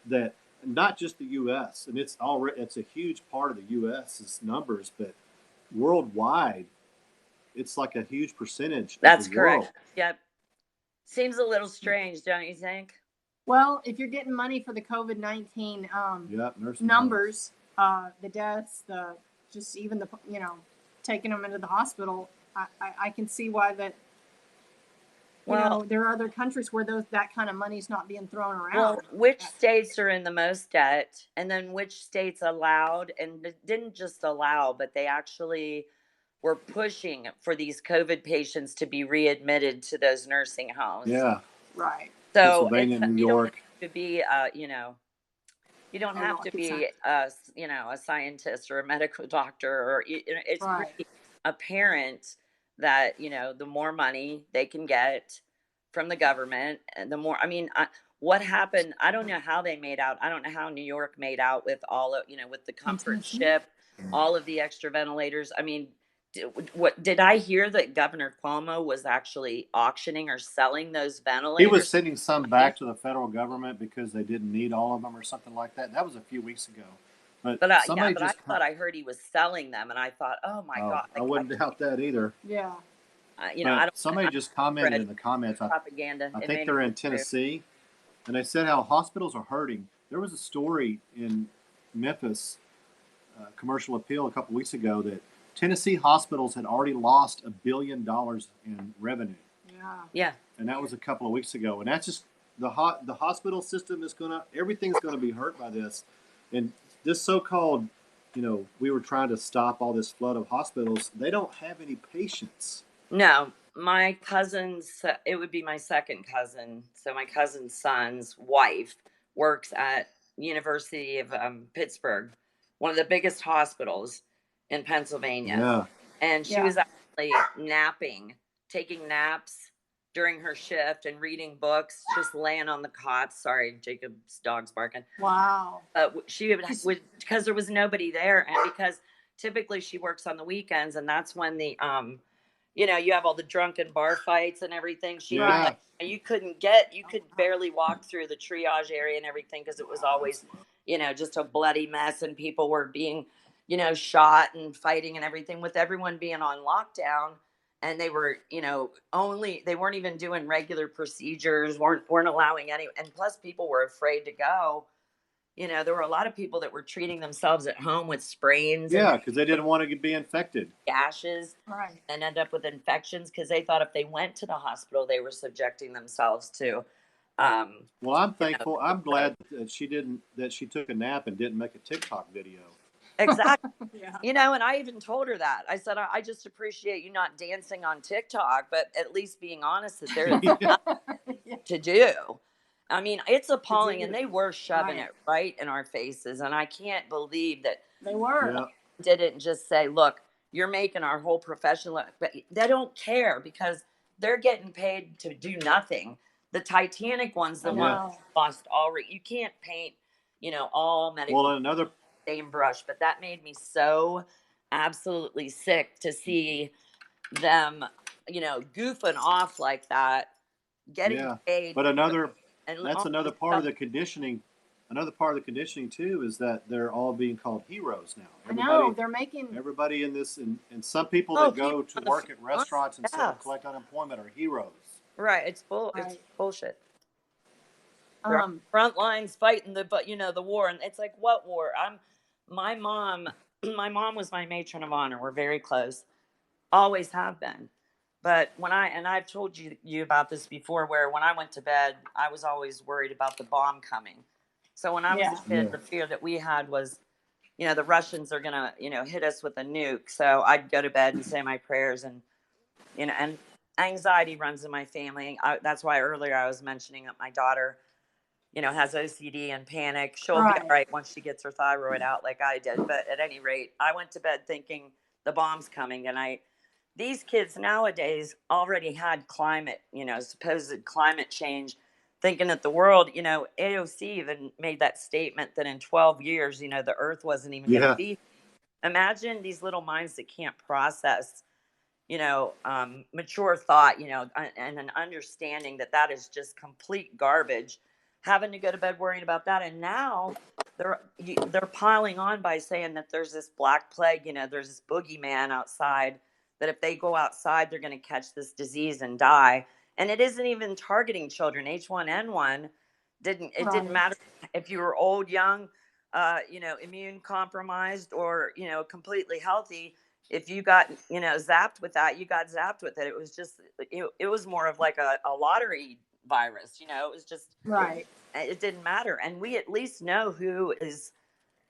that not just the U.S. and it's a huge part of the U.S.'s numbers, but worldwide, it's like a huge percentage. That's of the correct. world. Yep. Seems a little strange, don't you think? Well, if you're getting money for the COVID-19 numbers, the deaths, just even the, you know, taking them into the hospital, I can see why that. You know, there are other countries where that kind of money is not being thrown around. Well, which states are in the most debt, and then which states allowed and didn't just allow, but they actually were pushing for these COVID patients to be readmitted to those nursing homes. Yeah. Right. So Pennsylvania, New York. You don't have to be, you know, you don't have to be, you know, a scientist or a medical doctor, or it's pretty apparent that, you know, the more money they can get from the government, and the more, I mean, what happened? I don't know how they made out. I don't know how New York made out with all of, you know, with the comfort ship, all of the extra ventilators. I mean, did I hear that Governor Cuomo was actually auctioning or selling those ventilators? He was sending some back to the federal government because they didn't need all of them or something like that. That was a few weeks ago. But I thought I heard he was selling them, and I thought, oh my God. I wouldn't doubt that either. Yeah. You know, somebody just commented in the comments. Propaganda. I think they're in Tennessee, and they said how hospitals are hurting. There was a story in Memphis, Commercial Appeal, a couple weeks ago that Tennessee hospitals had already lost $1 billion in revenue. Yeah. And that was a couple of weeks ago. And that's just the hospital system everything's gonna be hurt by this. And this so-called, you know, we were trying to stop all this flood of hospitals. They don't have any patients. No, my cousin's, it would be my second cousin. So my cousin's son's wife works at University of Pittsburgh, one of the biggest hospitals in Pennsylvania. Yeah. And she Yeah. was actually taking naps during her shift and reading books, just laying on the cot. Sorry, Jacob's dog's barking. Wow. She would, because there was nobody there, and because typically she works on the weekends, and that's when the you have all the drunken bar fights and everything. You could barely walk through the triage area and everything because it was always, just a bloody mess, and people were being, shot and fighting and everything, with everyone being on lockdown. And they were, they weren't even doing regular procedures, weren't allowing any, and plus people were afraid to go. There were a lot of people that were treating themselves at home with sprains. Yeah, because they didn't want to be infected. Gashes. Right. And end up with infections because they thought if they went to the hospital, they were subjecting themselves to. Well, I'm thankful. I'm glad that she took a nap and didn't make a TikTok video. Exactly. Yeah. And I even told her that. I said, I just appreciate you not dancing on TikTok, but at least being honest that there is nothing to do. I mean, it's appalling, and they were shoving it right in our faces, and I can't believe that They were. Yeah. didn't just say, look, you're making our whole profession look, but they don't care because they're getting paid to do nothing. The Titanic one's the one lost already. You can't paint, all medical. Well, another same brush, but that made me so absolutely sick to see them, goofing off like that, getting paid. But another part of the conditioning. Another part of the conditioning too is that they're all being called heroes now. I know they're making everybody in this, and some people that go to work at restaurants and collect unemployment are heroes. Right, it's bullshit. Front lines fighting the war, and it's like, what war? My mom was my matron of honor. We're very close, always have been. But I've told you about this before, where when I went to bed, I was always worried about the bomb coming. So when I was a kid, the fear that we had was, the Russians are gonna, hit us with a nuke. So I'd go to bed and say my prayers, and and anxiety runs in my family. That's why earlier I was mentioning that my daughter, has OCD and panic. She'll be all right once she gets her thyroid out like I did. But at any rate, I went to bed thinking the bomb's coming. And these kids nowadays already had climate, supposed climate change, thinking that the world, AOC even made that statement that in 12 years, the earth wasn't even going to be. Imagine these little minds that can't process, mature thought, and an understanding that is just complete garbage, having to go to bed worrying about that. And now they're piling on by saying that there's this black plague, there's this boogeyman outside, that if they go outside, they're going to catch this disease and die. And it isn't even targeting children. H1N1 didn't matter if you were old, young, immune compromised, or, completely healthy. If you got, zapped with that, you got zapped with it. It was just, it was more of like a lottery virus, it was just, it didn't matter. And we at least know who is,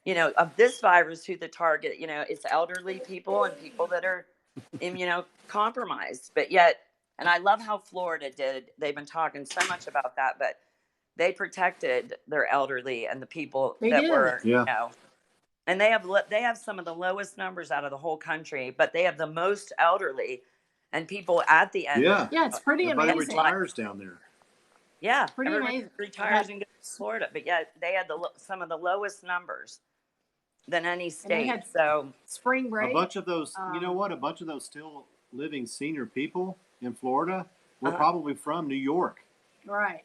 of this virus, who the target, it's elderly people and people that are immunocompromised. But yet, and I love how Florida did, they've been talking so much about that, but they protected their elderly and the people were, and they have some of the lowest numbers out of the whole country, but they have the most elderly and people at the end. Yeah, it's pretty Everybody amazing. retires down there. Yeah, pretty amazing. Retires and goes to Florida, but yeah, they had some of the lowest numbers than any state. So spring break. A bunch of those, a bunch of those still living senior people in Florida were probably from New York. Right.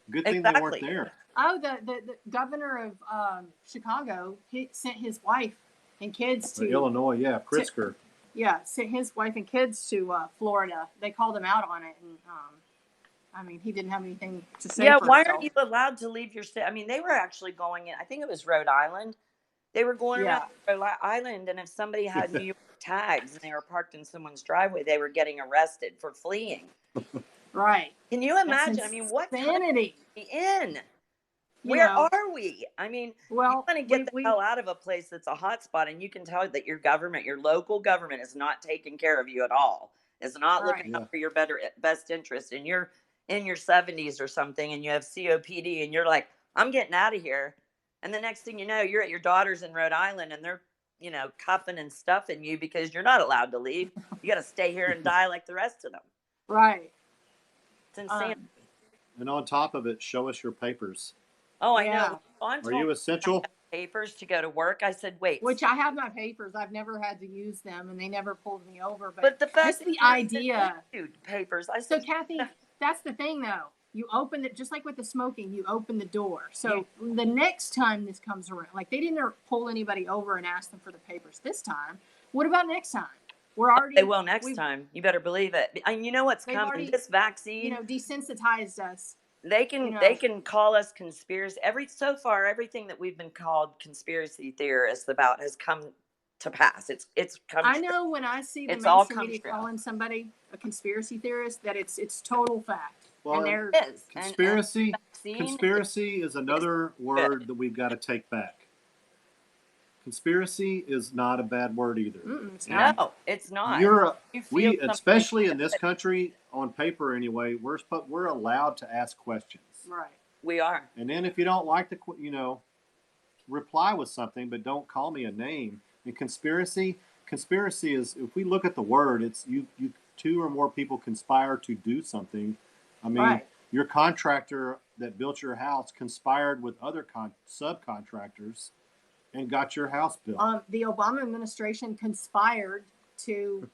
Good thing they weren't there. Oh, the governor of Chicago, he sent his wife and kids to Illinois. Yeah, Pritzker. Sent his wife and kids to Florida. They called him out on it, and he didn't have anything to say. Yeah, why aren't you allowed to leave your state? I mean, they were actually going in. I think it was Rhode Island. They were going around Rhode Island, and if somebody had New York tags and they were parked in someone's driveway, they were getting arrested for fleeing. Right. Can you imagine? I mean, what insanity are we in? Where are we? I mean, you want to get the hell out of a place that's a hot spot, and you can tell that your government, your local government, is not taking care of you at all. It's not looking out for your best interest, and you're in your 70s or something, and you have COPD, and you're like, I'm getting out of here. And the next thing you know, you're at your daughter's in Rhode Island and they're, you know, cuffing and stuffing you because you're not allowed to leave. You got to stay here and die like the rest of them. Right. It's insane. And on top of it, show us your papers. Oh, I Yeah. know. Dawn Are told you me essential? papers to go to work. I said, wait. Which I have my papers. I've never had to use them, and they never pulled me over. But the fact just that the you idea. issued papers. I So said, Kathy, that's the thing, though. You open it just like with the smoking. You open the door. So the next time this comes around, like they didn't pull anybody over and ask them for the papers this time. What about next time? We're already. they will next time. You better believe it. And you know what's coming? Already, this vaccine. You know, desensitized us. They can call us conspiracy. So far, everything that we've been called conspiracy theorists about has come to pass. It's come. I know when I see the it's all mainstream media true. calling somebody a conspiracy theorist that it's total fact. Well, and they're conspiracy. Conspiracy is another word that we've got to take back. Conspiracy is not a bad word either. It's not. No, it's not. We, especially in this country, on paper anyway, we're allowed to ask questions. Right. We are. And then if you don't like the, reply with something, but don't call me a name. And conspiracy is, if we look at the word, it's you two or more people conspire to do something. I mean, your contractor that built your house conspired with other subcontractors and got your house built. The Obama administration conspired to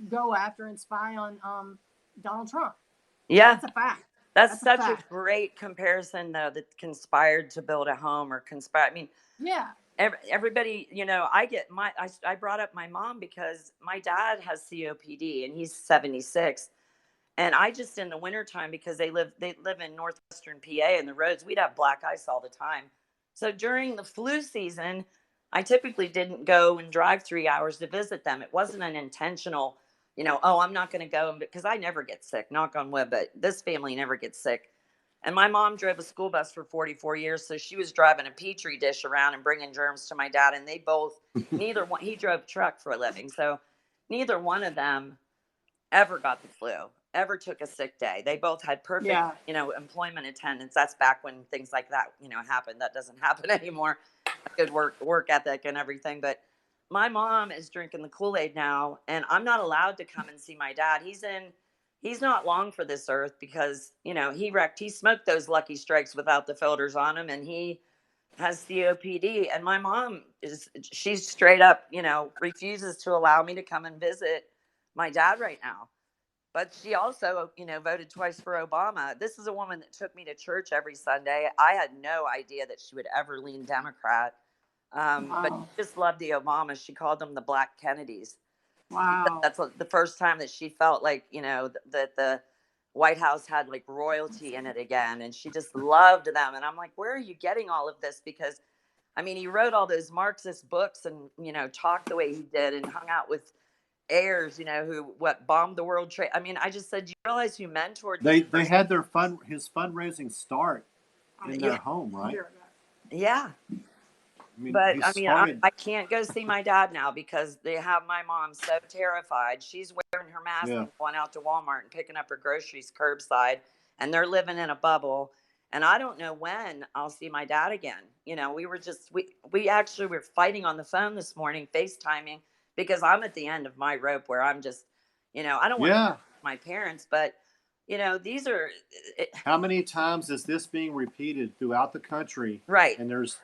go after and spy on Donald Trump. Yeah. That's a fact. That's such a great comparison, though, that conspired to build a home or conspire. I mean, yeah. Everybody, I brought up my mom because my dad has COPD and he's 76. And I just, in the wintertime, because they live in northwestern PA and the roads, we'd have black ice all the time. So during the flu season, I typically didn't go and drive 3 hours to visit them. It wasn't an intentional, I'm not going to go because I never get sick, knock on wood, but this family never gets sick. And my mom drove a school bus for 44 years. So she was driving a Petri dish around and bringing germs to my dad. And they both, neither one, he drove a truck for a living. So neither one of them ever got the flu, ever took a sick day. They both had perfect, employment attendance. That's back when things like that, happened. That doesn't happen anymore. A good work ethic and everything. But my mom is drinking the Kool-Aid now, and I'm not allowed to come and see my dad. He's not long for this earth because, he smoked those Lucky Strikes without the filters on him, and he has COPD. And my mom she's straight up, refuses to allow me to come and visit my dad right now. But she also, voted twice for Obama. This is a woman that took me to church every Sunday. I had no idea that she would ever lean Democrat. But she just loved the Obamas. She called them the Black Kennedys. Wow. That's the first time that she felt like, that the White House had like royalty in it again. And she just loved them. And I'm like, where are you getting all of this? Because, he wrote all those Marxist books and, talked the way he did and hung out with heirs, who bombed the World Trade. I just said, do you realize who mentored They had his fundraising start in their home, right? Yeah. I can't go see my dad now because they have my mom so terrified. She's wearing her mask and going out to Walmart and picking up her groceries curbside, and they're living in a bubble. And I don't know when I'll see my dad again. We actually were fighting on the phone this morning, FaceTiming, because I'm at the end of my rope where I'm just, I don't want to my parents, but these are. How many times is this being repeated throughout the country? Right. And there's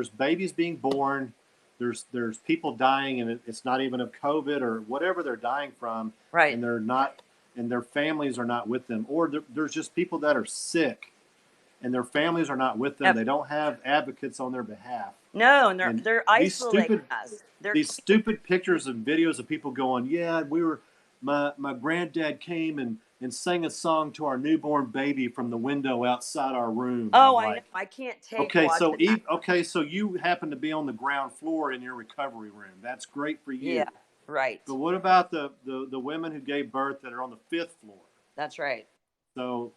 babies being born. There's people dying, and it's not even of COVID or whatever they're dying from. Right. And they're not, and their families are not with them. Or there's just people that are sick, and their families are not with them. Yep. They don't have advocates on their behalf. No, and they're isolating us. These stupid pictures and videos of people going, my granddad came and sang a song to our newborn baby from the window outside our room. Oh, I know. I can't take. Okay, so you happen to be on the ground floor in your recovery room. That's great for you. Yeah, right. But what about the women who gave birth that are on the 5th floor? That's right. So,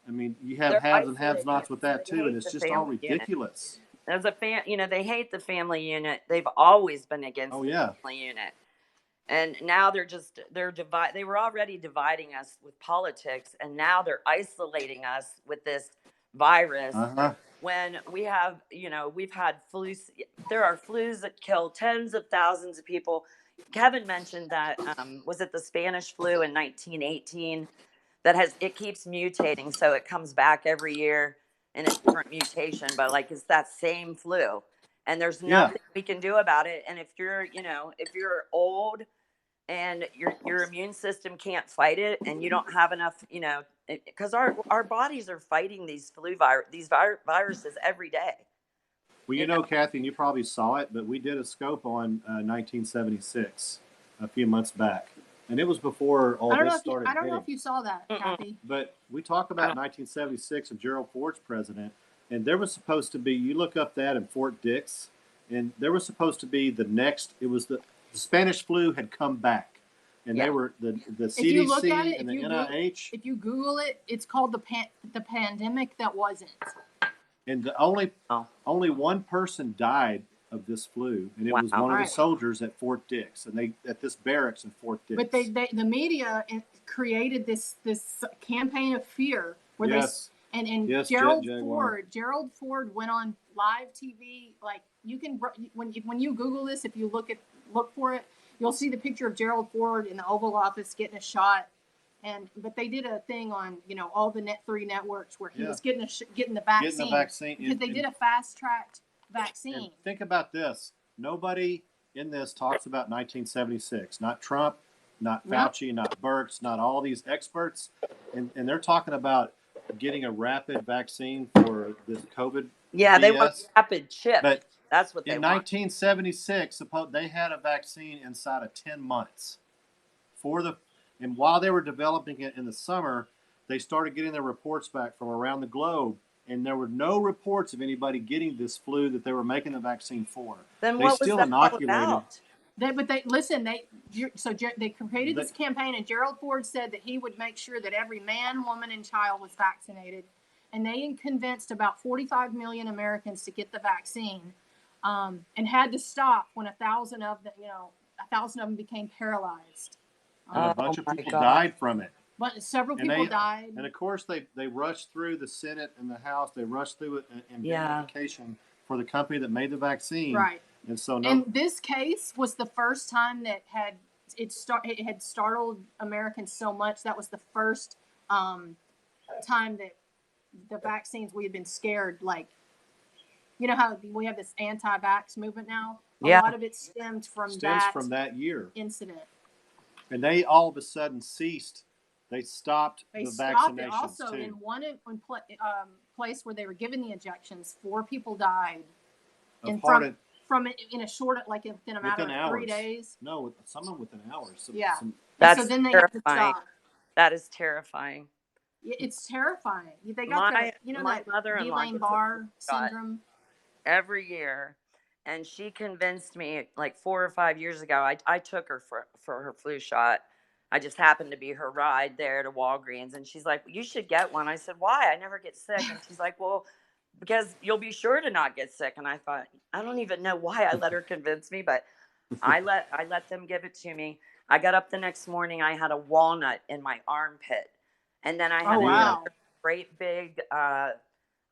you have haves and have-nots with that too, and it's just all ridiculous. As a they hate the family unit. They've always been against the family unit. And now they were already dividing us with politics, and now they're isolating us with this virus. Uh-huh. When we have, we've had flus. There are flus that kill tens of thousands of people. Kevin mentioned that, was it the Spanish flu in 1918 that it keeps mutating. So it comes back every year in a different mutation, but like it's that same flu and there's nothing we can do about it. And if you're old and your immune system can't fight it and you don't have enough, because our bodies are fighting these viruses every day. Well, Kathy, and you probably saw it, but we did a scope on 1976 a few months back. And it was before all this started. I don't know if you saw that, Kathy. But we talk about 1976 and Gerald Ford's president, and there was supposed to be, you look up that in Fort Dix, and there was supposed to be the Spanish flu had come back. And they were the CDC and the NIH. If you Google it, it's called the pandemic that wasn't. And the only one person died of this flu, and it was one of the soldiers at Fort Dix, and they at this barracks in Fort Dix. But the media created this campaign of fear where Gerald Ford went on live TV. Like you can when you Google this, if you look for it, you'll see the picture of Gerald Ford in the Oval Office getting a shot. But they did a thing on all the Net3 networks where he was getting the vaccine. Because they did a fast tracked vaccine. And think about this. Nobody in this talks about 1976. Not Trump, not Fauci, not Birx, not all these experts. And they're talking about getting a rapid vaccine for this COVID. Yeah, BS. They want rapid chip. But that's what they in want. 1976, they had a vaccine inside of 10 months and while they were developing it in the summer, they started getting their reports back from around the globe, and there were no reports of anybody getting this flu that they were making the vaccine for. Then what was that all about? They created this campaign, and Gerald Ford said that he would make sure that every man, woman, and child was vaccinated, and they convinced about 45 million Americans to get the vaccine, and had to stop when 1,000 of them became paralyzed. And a bunch of people died from it. But several people died. And of course, they rushed through the Senate and the House. They rushed through it and application for the company that made the vaccine. Right. And so, and this case was the first time that it had startled Americans so much. That was the first time that the vaccines, we had been scared. Like, you know how we have this anti-vax movement now? A lot of it stems from that year incident. And they all of a sudden ceased. They stopped the vaccinations also, too. In one place where they were giving the injections, 4 people died. From it in a short, like within a matter of 3 days. No, some within hours. That's so then they terrifying. Had to stop. That is terrifying. It's terrifying. They got my mother-in-law Guillain-Barré syndrome every year. And she convinced me like 4 or 5 years ago, I took her for her flu shot. I just happened to be her ride there to Walgreens. And she's like, you should get one. I said, why? I never get sick. And she's like, well, because you'll be sure to not get sick. And I thought, I don't even know why I let her convince me, but I let them give it to me. I got up the next morning. I had a walnut in my armpit. And then I had a great big, I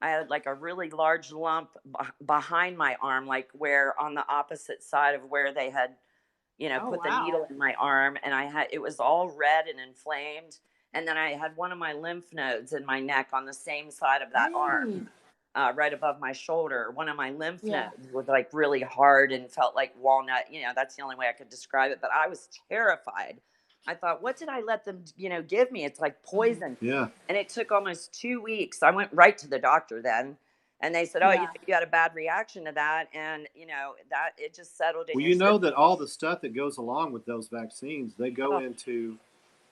had like a really large lump behind my arm, like where on the opposite side of where they had, put the needle in my arm. And it was all red and inflamed. And then I had one of my lymph nodes in my neck on the same side of that arm, right above my shoulder. One of my lymph nodes was like really hard and felt like walnut. That's the only way I could describe it. But I was terrified. I thought, what did I let them, give me? It's like poison. Yeah. And it took almost 2 weeks. I went right to the doctor then. And they said, you think you had a bad reaction to that. And, that it just settled in. Well, you know that all the stuff that goes along with those vaccines, they go in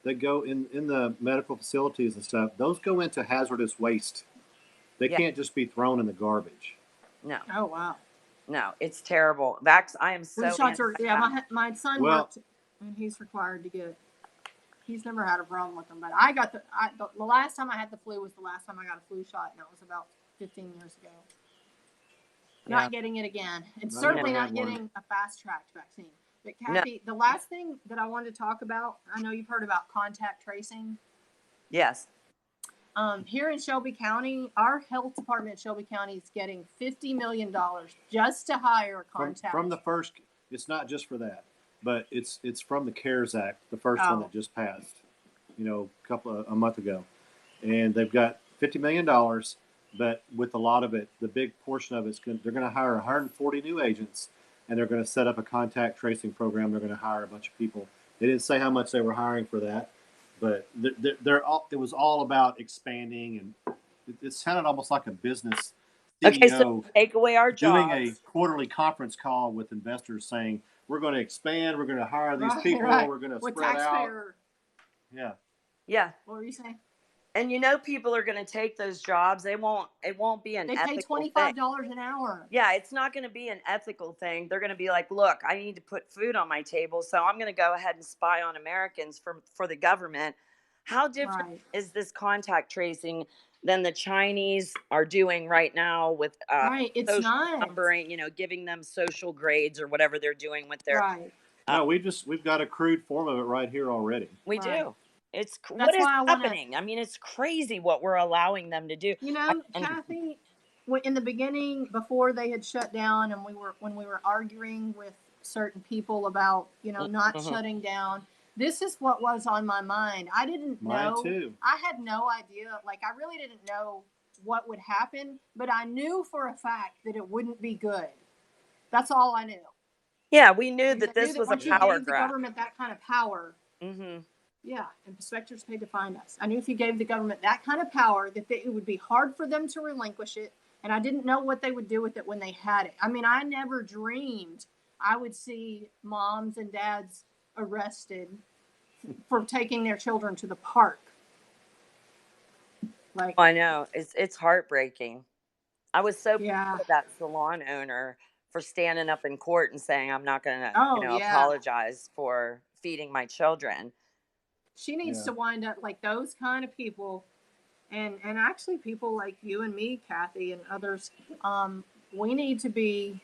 the medical facilities and stuff. Those go into hazardous waste. They can't just be thrown in the garbage. No. Oh, wow. No, it's terrible. I am so. Shots are, my son worked, and he's required to get it. He's never had a problem with them, but I got the last time I had the flu was the last time I got a flu shot, and that was about 15 years ago. Not getting it again, and certainly not getting a fast-tracked vaccine. But Kathy, the last thing that I wanted to talk about, I know you've heard about contact tracing. Yes. Here in Shelby County, our health department in Shelby County is getting $50 million just to hire a contact. From the first, it's not just for that, but it's from the CARES Act, the first one that just passed, a month ago, and they've got $50 million. But with a lot of it, the big portion of it's they're going to hire 140 new agents, and they're going to set up a contact tracing program. They're going to hire a bunch of people. They didn't say how much they were hiring for that, but it was all about expanding, and it sounded almost like a business CEO Okay, so take away our jobs. Doing a quarterly conference call with investors saying, we're going to expand, we're going to hire these people, we're going to spread out. Yeah. Yeah. What were you saying? And people are going to take those jobs. It won't be an ethical thing. They pay $25 an hour. Yeah, it's not going to be an ethical thing. They're going to be like, look, I need to put food on my table, so I'm going to go ahead and spy on Americans for the government. How different is this contact tracing than the Chinese are doing right now with it's social not numbering, giving them social grades or whatever they're doing with their No, we've got a crude form of it right here already. We do. What is happening? I mean, it's crazy what we're allowing them to do. Kathy, in the beginning, before they had shut down, and when we were arguing with certain people about not shutting down, this is what was on my mind. I didn't know. Mine too. I had no idea. Like, I really didn't know what would happen, but I knew for a fact that it wouldn't be good. That's all I knew. Yeah, we knew that this was a power grab. The government that kind of power. Mm-hmm. Yeah, and inspectors paid to find us. I knew if you gave the government that kind of power, that it would be hard for them to relinquish it, and I didn't know what they would do with it when they had it. I mean, I never dreamed I would see moms and dads arrested for taking their children to the park. Like, I know, it's heartbreaking. I was so proud of that salon owner for standing up in court and saying, I'm not going to apologize for feeding my children. She needs to wind up like those kind of people, and actually people like you and me, Kathy, and others. We need to be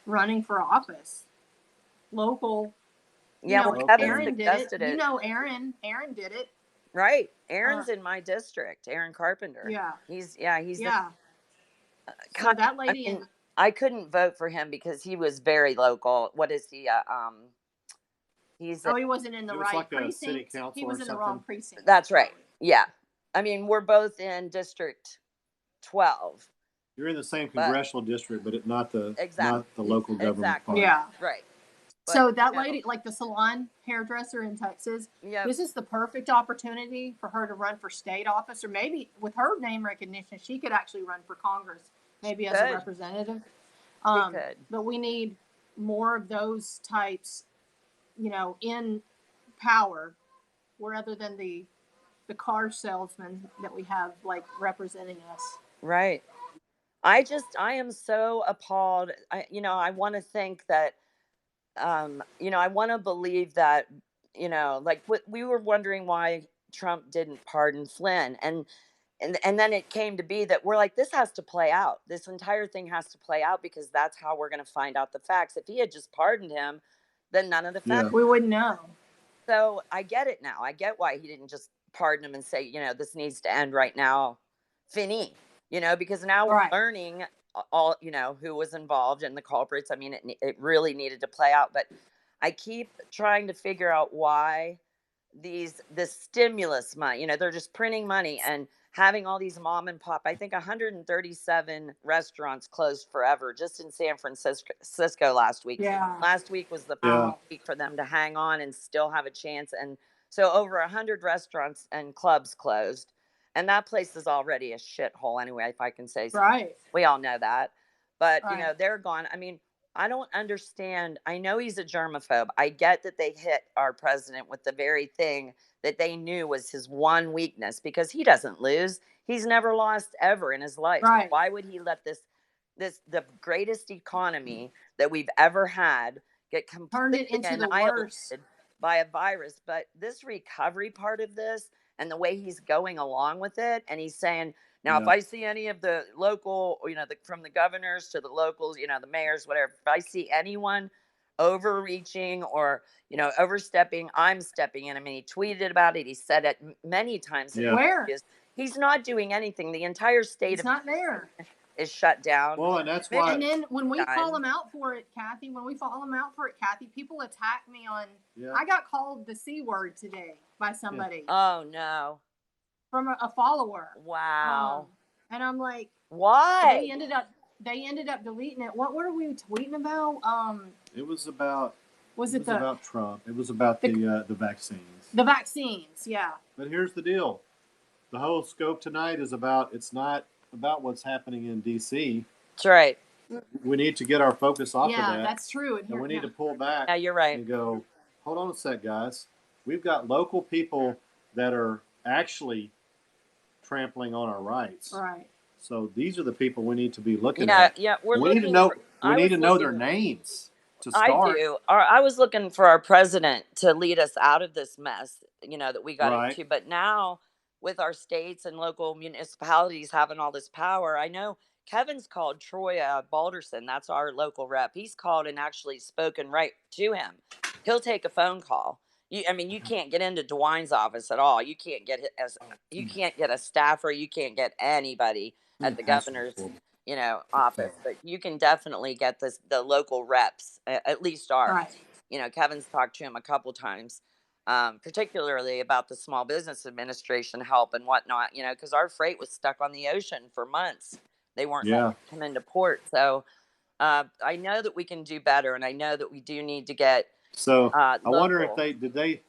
running for office, local. Yeah, Aaron did it. Aaron did it. Right, Aaron's in my district. Aaron Carpenter. Yeah, he's So that lady. I couldn't vote for him because he was very local. What is he? He wasn't in the right like precinct. City council he was in the wrong precinct. That's right. Yeah. I mean, we're both in District 12. You're in the same congressional district, but not the local government part. Yeah. Right. But, so that lady, like the salon hairdresser in Texas, this is the perfect opportunity for her to run for state office, or maybe with her name recognition, she could actually run for Congress, maybe as a representative. But we need more of those types, in power, rather than the car salesman that we have like representing us. Right. I am so appalled. I want to think that, I want to believe that, like we were wondering why Trump didn't pardon Flynn. And then it came to be that we're like, this has to play out. This entire thing has to play out because that's how we're going to find out the facts. If he had just pardoned him, then none of the facts. We wouldn't know. So I get it now. I get why he didn't just pardon him and say, this needs to end right now. Fini, because now we're learning all, who was involved and the culprits. I mean, it really needed to play out, but I keep trying to figure out why this stimulus money, they're just printing money and having all these mom and pop. I think 137 restaurants closed forever just in San Francisco last week. Yeah. Last week was the final week for them to hang on and still have a chance. And so over 100 restaurants and clubs closed. And that place is already a shithole anyway, if I can say so. Right. We all know that. But, they're gone. I mean, I don't understand. I know he's a germaphobe. I get that they hit our president with the very thing that they knew was his one weakness, because he doesn't lose. He's never lost ever in his life. Right. Why would he let the greatest economy that we've ever had get completely annihilated by a virus? But this recovery part of this and the way he's going along with it, and he's saying, now, if I see any of the local, from the governors to the locals, the mayors, whatever, if I see anyone overreaching or, overstepping, I'm stepping in. I mean, he tweeted about it. He said it many times. Where? He's not doing anything. The entire state He's of not there. is shut down. Well, and that's why. And then when we call Done. him out for it, Kathy, people attack me on. Yeah. I got called the C word today by somebody Oh no! from a follower. Wow. And I'm like, Why? They ended up deleting it. What were we tweeting about? It was about. Was it it was about Trump? It was about the vaccines. the vaccines? Yeah. But here's the deal: the whole scope tonight is about. It's not about what's happening in D.C. That's right. We need to get our focus off of Yeah, that. that's true. And we need to pull back. Yeah, you're right. And go, hold on a sec, guys. We've got local people that are actually trampling on our rights. Right. So these are the people we need to be looking at. Yeah. We need to know. We need to know their names to start. I do. I was looking for our president to lead us out of this mess, that we got into. But now, with our states and local municipalities having all this power, I know Kevin's called Troy Balderson. That's our local rep. He's called and actually spoken right to him. He'll take a phone call. You can't get into DeWine's office at all. You can't get a staffer. You can't get anybody at the governor's, office. But you can definitely get the local reps, at least ours. Right. Kevin's talked to him a couple times, particularly about the Small Business Administration help and whatnot. Because our freight was stuck on the ocean for months. They weren't letting it come into port. So I know that we can do better, and I know that we do need to get. So I wonder if they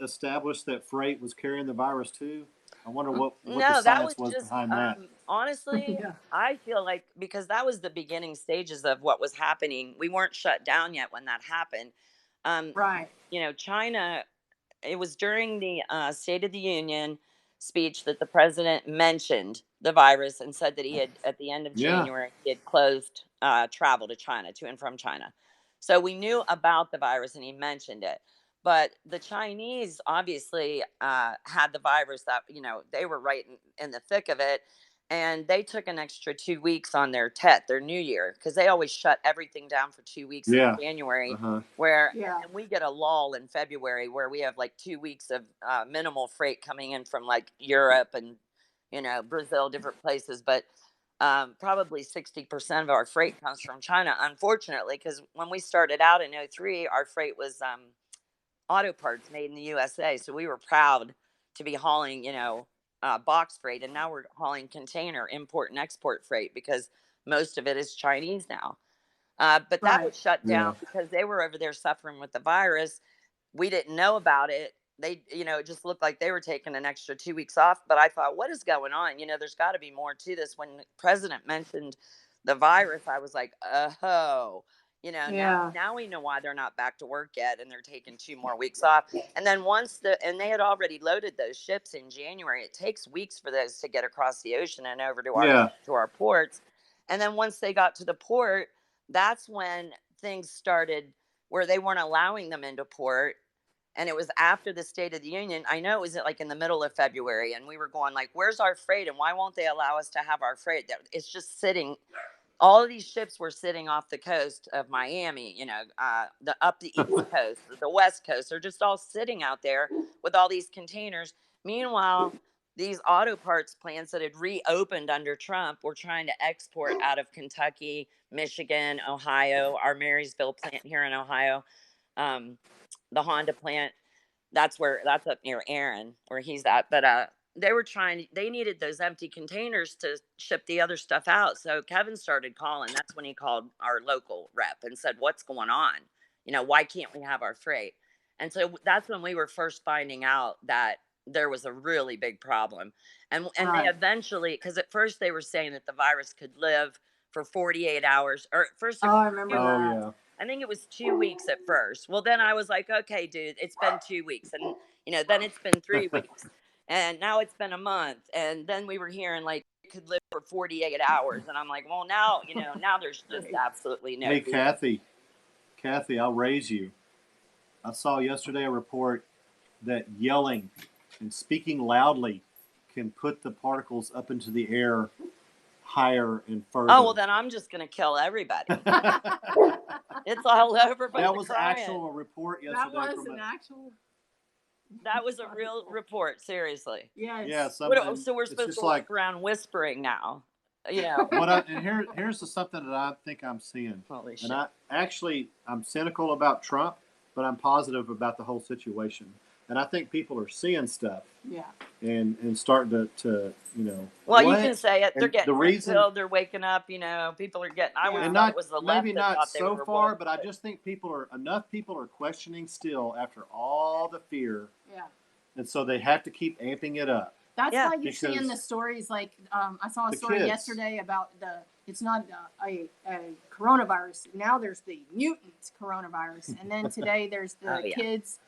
establish that freight was carrying the virus too. I wonder what the science was behind that. Honestly, I feel like because that was the beginning stages of what was happening. We weren't shut down yet when that happened. Right. China. It was during the State of the Union speech that the president mentioned the virus and said that he had, at the end of January, he had closed travel to China, to and from China. So we knew about the virus and he mentioned it. But the Chinese obviously had the virus that, they were right in the thick of it. And they took an extra 2 weeks on their Tet, their New Year, because they always shut everything down for 2 weeks in January, where and we get a lull in February where we have like 2 weeks of minimal freight coming in from like Europe and, Brazil, different places. But probably 60% of our freight comes from China, unfortunately, because when we started out in 2003, our freight was auto parts made in the USA. So we were proud to be hauling, box freight, and now we're hauling container import and export freight because most of it is Chinese now. But that was shut down because they were over there suffering with the virus. We didn't know about it. They, it just looked like they were taking an extra 2 weeks off. But I thought, what is going on? There's got to be more to this. When the president mentioned the virus, I was like, oh. Now we know why they're not back to work yet, and they're taking 2 more weeks off. And then and they had already loaded those ships in January. It takes weeks for those to get across the ocean and over to our ports. And then once they got to the port, that's when things started where they weren't allowing them into port. And it was after the State of the Union. I know it was like in the middle of February, and we were going like, where's our freight, and why won't they allow us to have our freight? It's just sitting. All of these ships were sitting off the coast of Miami, up the East Coast, the West Coast. They're just all sitting out there with all these containers. Meanwhile, these auto parts plants that had reopened under Trump were trying to export out of Kentucky, Michigan, Ohio, our Marysville plant here in Ohio, the Honda plant. That's up near Aaron, where he's at. But they needed those empty containers to ship the other stuff out. So Kevin started calling. That's when he called our local rep and said, what's going on? Why can't we have our freight? And so that's when we were first finding out that there was a really big problem. And they eventually, because at first they were saying that the virus could live for 48 hours. Or first, I remember that. I think it was 2 weeks at first. Well, then I was like, okay, dude, it's been 2 weeks. And, then it's been 3 weeks. And now it's been a month. And then we were hearing like it could live for 48 hours. And I'm like, well, now, now there's just absolutely no. Hey, Kathy, I'll raise you. I saw yesterday a report that yelling and speaking loudly can put the particles up into the air higher and further. Oh, well, then I'm just going to kill everybody. It's all over. But that was actual report yesterday. That was an actual. That was a real report. Seriously. Yes. Yeah, So we're it's supposed just to like walk around whispering now. You know. here's the something that I think I'm seeing. Holy shit. And I'm cynical about Trump, but I'm positive about the whole situation. And I think people are seeing stuff Yeah. and starting to Well, you what? can say it. They're And getting the reason pilled. They're waking up. You know, people are getting. I always Yeah. and thought not it was the maybe left that not thought they so were far, woke, but I just think enough people are questioning still after all the fear, Yeah. and so they have to keep amping it up. That's Yeah. why you're seeing Because the stories like I saw a the story kids. yesterday about it's not a coronavirus. Now there's the mutant coronavirus, and then today there's the Oh, yeah. kids,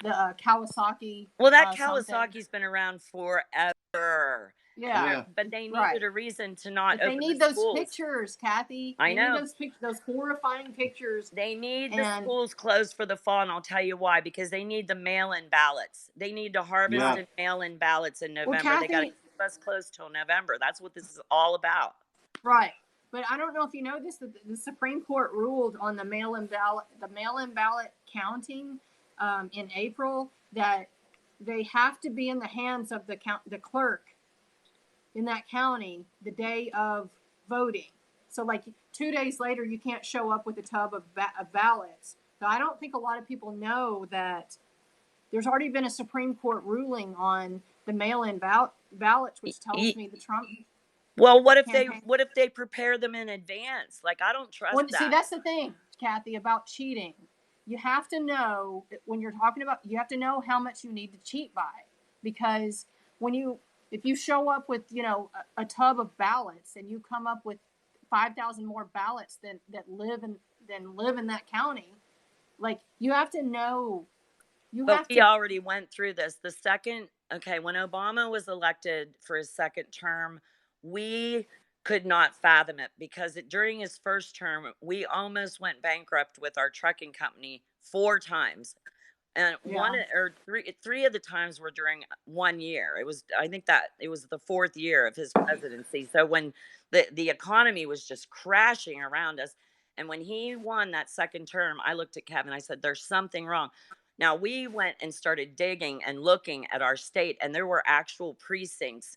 the Kawasaki. Well, that something. Kawasaki's been around forever. Yeah. Yeah. But they needed Right. a reason to not But they open need the those schools. pictures, Kathy. I They know. need those horrifying pictures. They need the And- schools closed for the fall, and I'll tell you why. Because they need the mail-in ballots. They need to harvest Yeah. and mail-in ballots in November. Well, They got to Kathy- keep us closed till November. That's what this is all about. Right. But I don't know if you know this, the Supreme Court ruled on the mail-in ballot counting in April that they have to be in the hands of the clerk in that county the day of voting. So like 2 days later, you can't show up with a tub of ballots. So I don't think a lot of people know that there's already been a Supreme Court ruling on the mail-in ballots, which tells me the Trump. Well, what campaign. if they prepare them in advance? Like, I don't trust that. See, that's the thing, Kathy, about cheating. You have to know when you're talking about. You have to know how much you need to cheat by, because if you show up with a tub of ballots and you come up with 5,000 more ballots that live in that county, like you have to know. But we already went through this. When Obama was elected for his second term, we could not fathom it because during his first term, we almost went bankrupt with our trucking company 4 times. And three of the times were during 1 year. I think that it was the 4th year of his presidency. So when the economy was just crashing around us, and when he won that second term, I looked at Kevin, I said, there's something wrong. Now we went and started digging and looking at our state, and there were actual precincts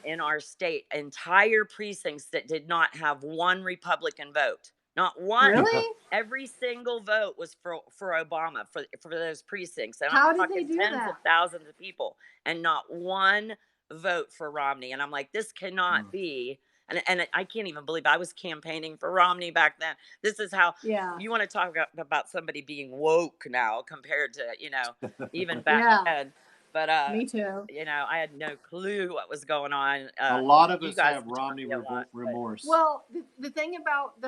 in our state, entire precincts that did not have one Republican vote. Not one. Really? Every single vote was for Obama for those precincts. And How I'm did they talking do tens that? of thousands of people, and not one vote for Romney. And I'm like, this cannot be. And I can't even believe I was campaigning for Romney back then. This is how you want to talk about somebody being woke now compared to even back then. But me too. I had no clue what was going on. A lot of you us guys have Romney remorse. Well, the thing about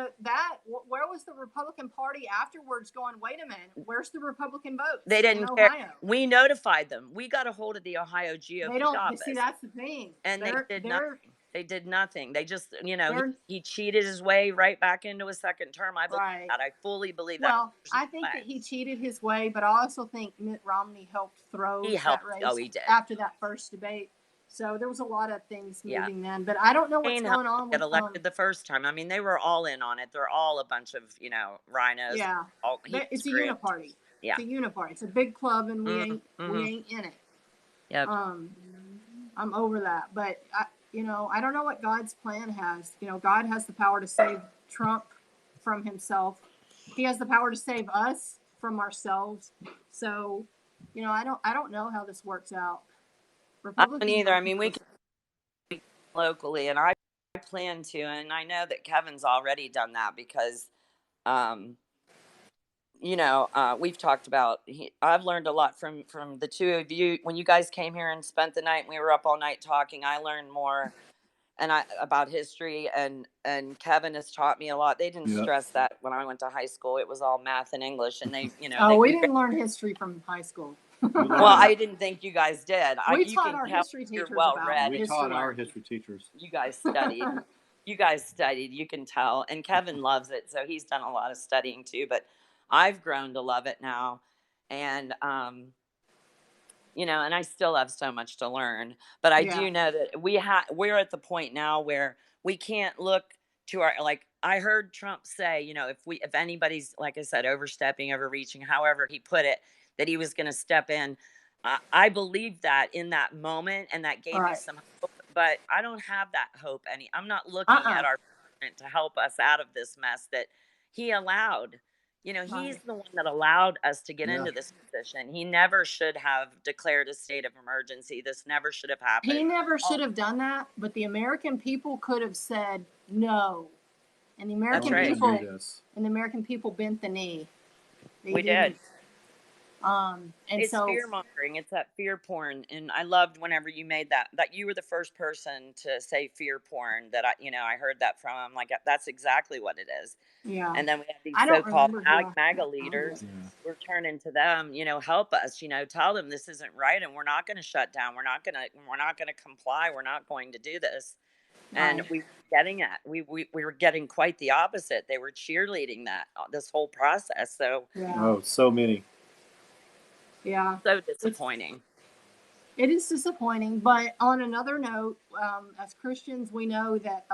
where was the Republican Party afterwards going, wait a minute, where's the Republican vote? They didn't care. We notified them. We got a hold of the Ohio GOP They don't office. see, that's the thing. And they did nothing. They did nothing. They just, he cheated his way right back into a second term. I believe that. I fully believe that. Well, I think that he cheated his way, but I also think Mitt Romney helped throw that race he did. after that first debate. So there was a lot of things moving then, but I don't know what's going on with elected the first time. I mean, they were all in on it. They're all a bunch of, rhinos. Yeah. It's a uniparty. Yeah. It's a uniparty. It's a big club, and we ain't in it. Yeah. I'm over that, but I don't know what God's plan has. God has the power to save Trump from himself. He has the power to save us from ourselves. So, I don't know how this works out. I don't either. I mean, we can locally, and I plan to, and I know that Kevin's already done that because, we've talked about. I've learned a lot from the two of you. When you guys came here and spent the night, and we were up all night talking. I learned more, about history, and Kevin has taught me a lot. They didn't stress that when I went to high school. It was all math and English, and they, we didn't learn history from high school. Well, I didn't think you guys did. We taught our history teachers well-read. We taught our history teachers. You guys studied. You can tell. And Kevin loves it, so he's done a lot of studying too. But I've grown to love it now, and and I still have so much to learn. But I do know that we're at the point now where we can't look to our, like, I heard Trump say, if anybody's, like I said, overstepping, overreaching, however he put it, that he was going to step in I believed that in that moment, and that gave me Right. some hope. But I don't have that hope any. I'm not looking Uh-uh. at our president to help us out of this mess that he allowed. You know, he's Right. the one that allowed us to get Yeah. into this position. He never should have declared a state of emergency. This never should have He happened. never should have done that, but the American people could have said no. And the That's American Don't right. people do this. bent the knee. They We did. didn't. And It's so, fear mongering. It's that fear porn. And I loved whenever you made that you were the first person to say fear porn that I heard that from. I'm like, that's exactly what it is. yeah, And then we have these I don't so-called remember who I MAGA found it. leaders. Yeah. We're turning to them, help us, tell them this isn't right, and we're not going to shut down. We're not going to comply. We're not going to do this. And Right. we were getting at we were getting quite the opposite. They were cheerleading this whole process. So Yeah. Oh, so many. Yeah. so disappointing. It is disappointing, but on another note, as Christians, we know that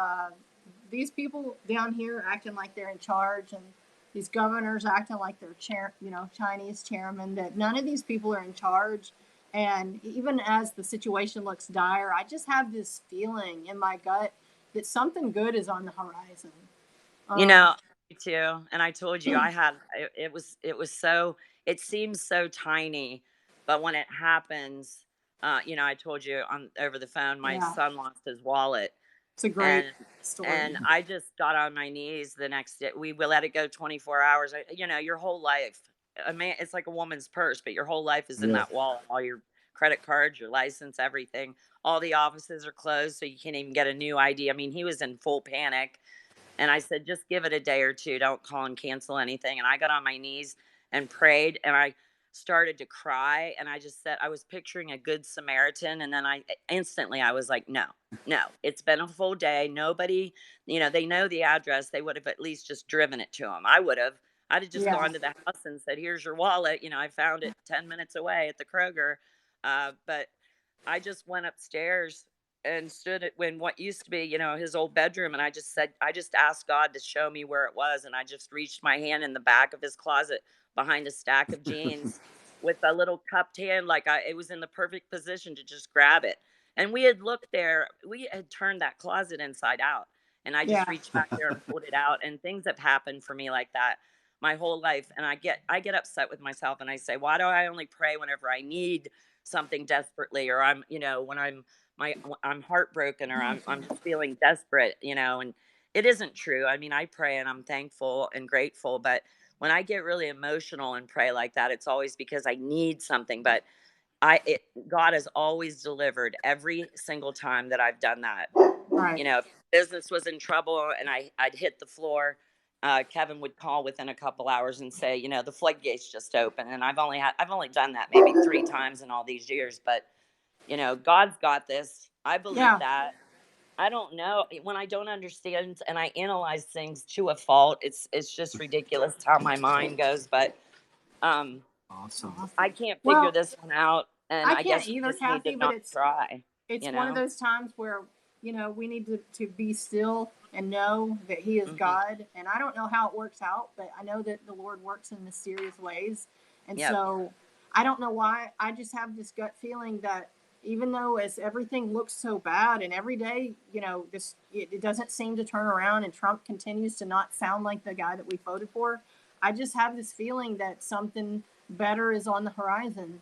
these people down here acting like they're in charge, and these governors acting like they're Chinese chairmen. That none of these people are in charge, and even as the situation looks dire, I just have this feeling in my gut that something good is on the horizon. Me too. And I told you it seems so tiny, but when it happens, I told you over the phone, my Yeah. son lost his wallet. It's a great And story. I just got on my knees the next day. We will let it go 24 hours. Your whole life, it's like a woman's purse, but your whole life is in Yeah. that wallet. All your credit cards, your license, everything. All the offices are closed, so you can't even get a new ID. I mean, he was in full panic. And I said, just give it a day or two. Don't call and cancel anything. And I got on my knees and prayed, and I started to cry. And I just said, I was picturing a good Samaritan. And then I was like, no, it's been a full day. Nobody, they know the address. They would have at least just driven it to him. I'd have just Yeah. gone to the house and said, here's your wallet. I found it 10 minutes away at the Kroger. But I just went upstairs and stood in what used to be, his old bedroom. And I just asked God to show me where it was. And I just reached my hand in the back of his closet behind a stack of jeans with a little cupped hand. It was in the perfect position to just grab it. And we had looked there, we had turned that closet inside out. And I just Yeah. reached back there and pulled it out. And things have happened for me like that my whole life. And I get upset with myself, and I say, why do I only pray whenever I need something desperately, or when I'm heartbroken, or I'm just feeling desperate, and it isn't true. I mean, I pray and I'm thankful and grateful, but when I get really emotional and pray like that, it's always because I need something. But God has always delivered every single time that I've done that. Right. If business was in trouble and I'd hit the floor, Kevin would call within a couple hours and say, the floodgates just open. And I've only done that maybe 3 times in all these years, but God's got this. I believe Yeah. that. I don't know, when I don't understand and I analyze things to a fault. It's just ridiculous how my mind goes. But Awesome. I can't figure Well, this one out, and I I can't guess we either, just need Kathy, to but not try. it's one of those times where we need to be still and know that He is God. And I don't know how it works out, but I know that the Lord works in mysterious ways. And Yep. so I don't know why. I just have this gut feeling that even though as everything looks so bad, and every day, it doesn't seem to turn around, and Trump continues to not sound like the guy that we voted for. I just have this feeling that something better is on the horizon,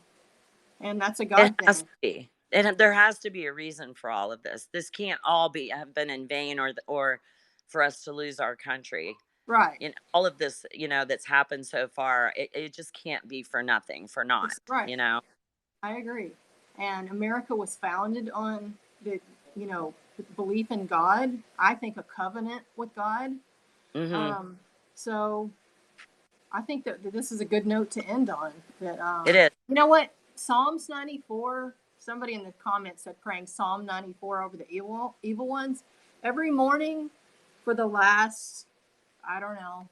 and that's a God It has thing. to be. There has to be a reason for all of this. This can't all have been in vain, or for us to lose our country. Right. All of this, that's happened so far, it just can't be for nothing, for naught. Right. I agree. And America was founded on the belief in God. I think a covenant with God. So I think that this is a good note to end on. That It is. You know what? Psalms 94. Somebody in the comments said praying Psalm 94 over the evil ones every morning for the last, I don't know,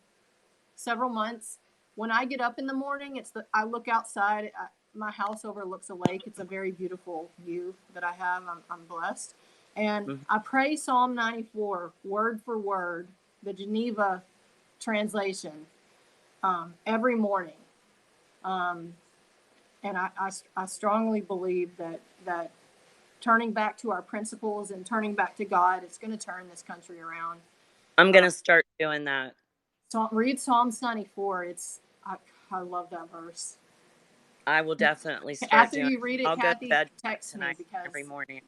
several months. When I get up in the morning, I look outside. My house overlooks a lake. It's a very beautiful view that I have. I'm blessed. And I pray Psalm 94 word for word, the Geneva translation, every morning. And I strongly believe that turning back to our principles and turning back to God is going to turn this country around. I'm going to start doing that. So read Psalms 94. I love that verse. I will definitely start After doing you read it, I'll go Kathy, to bed text me tonight because every morning.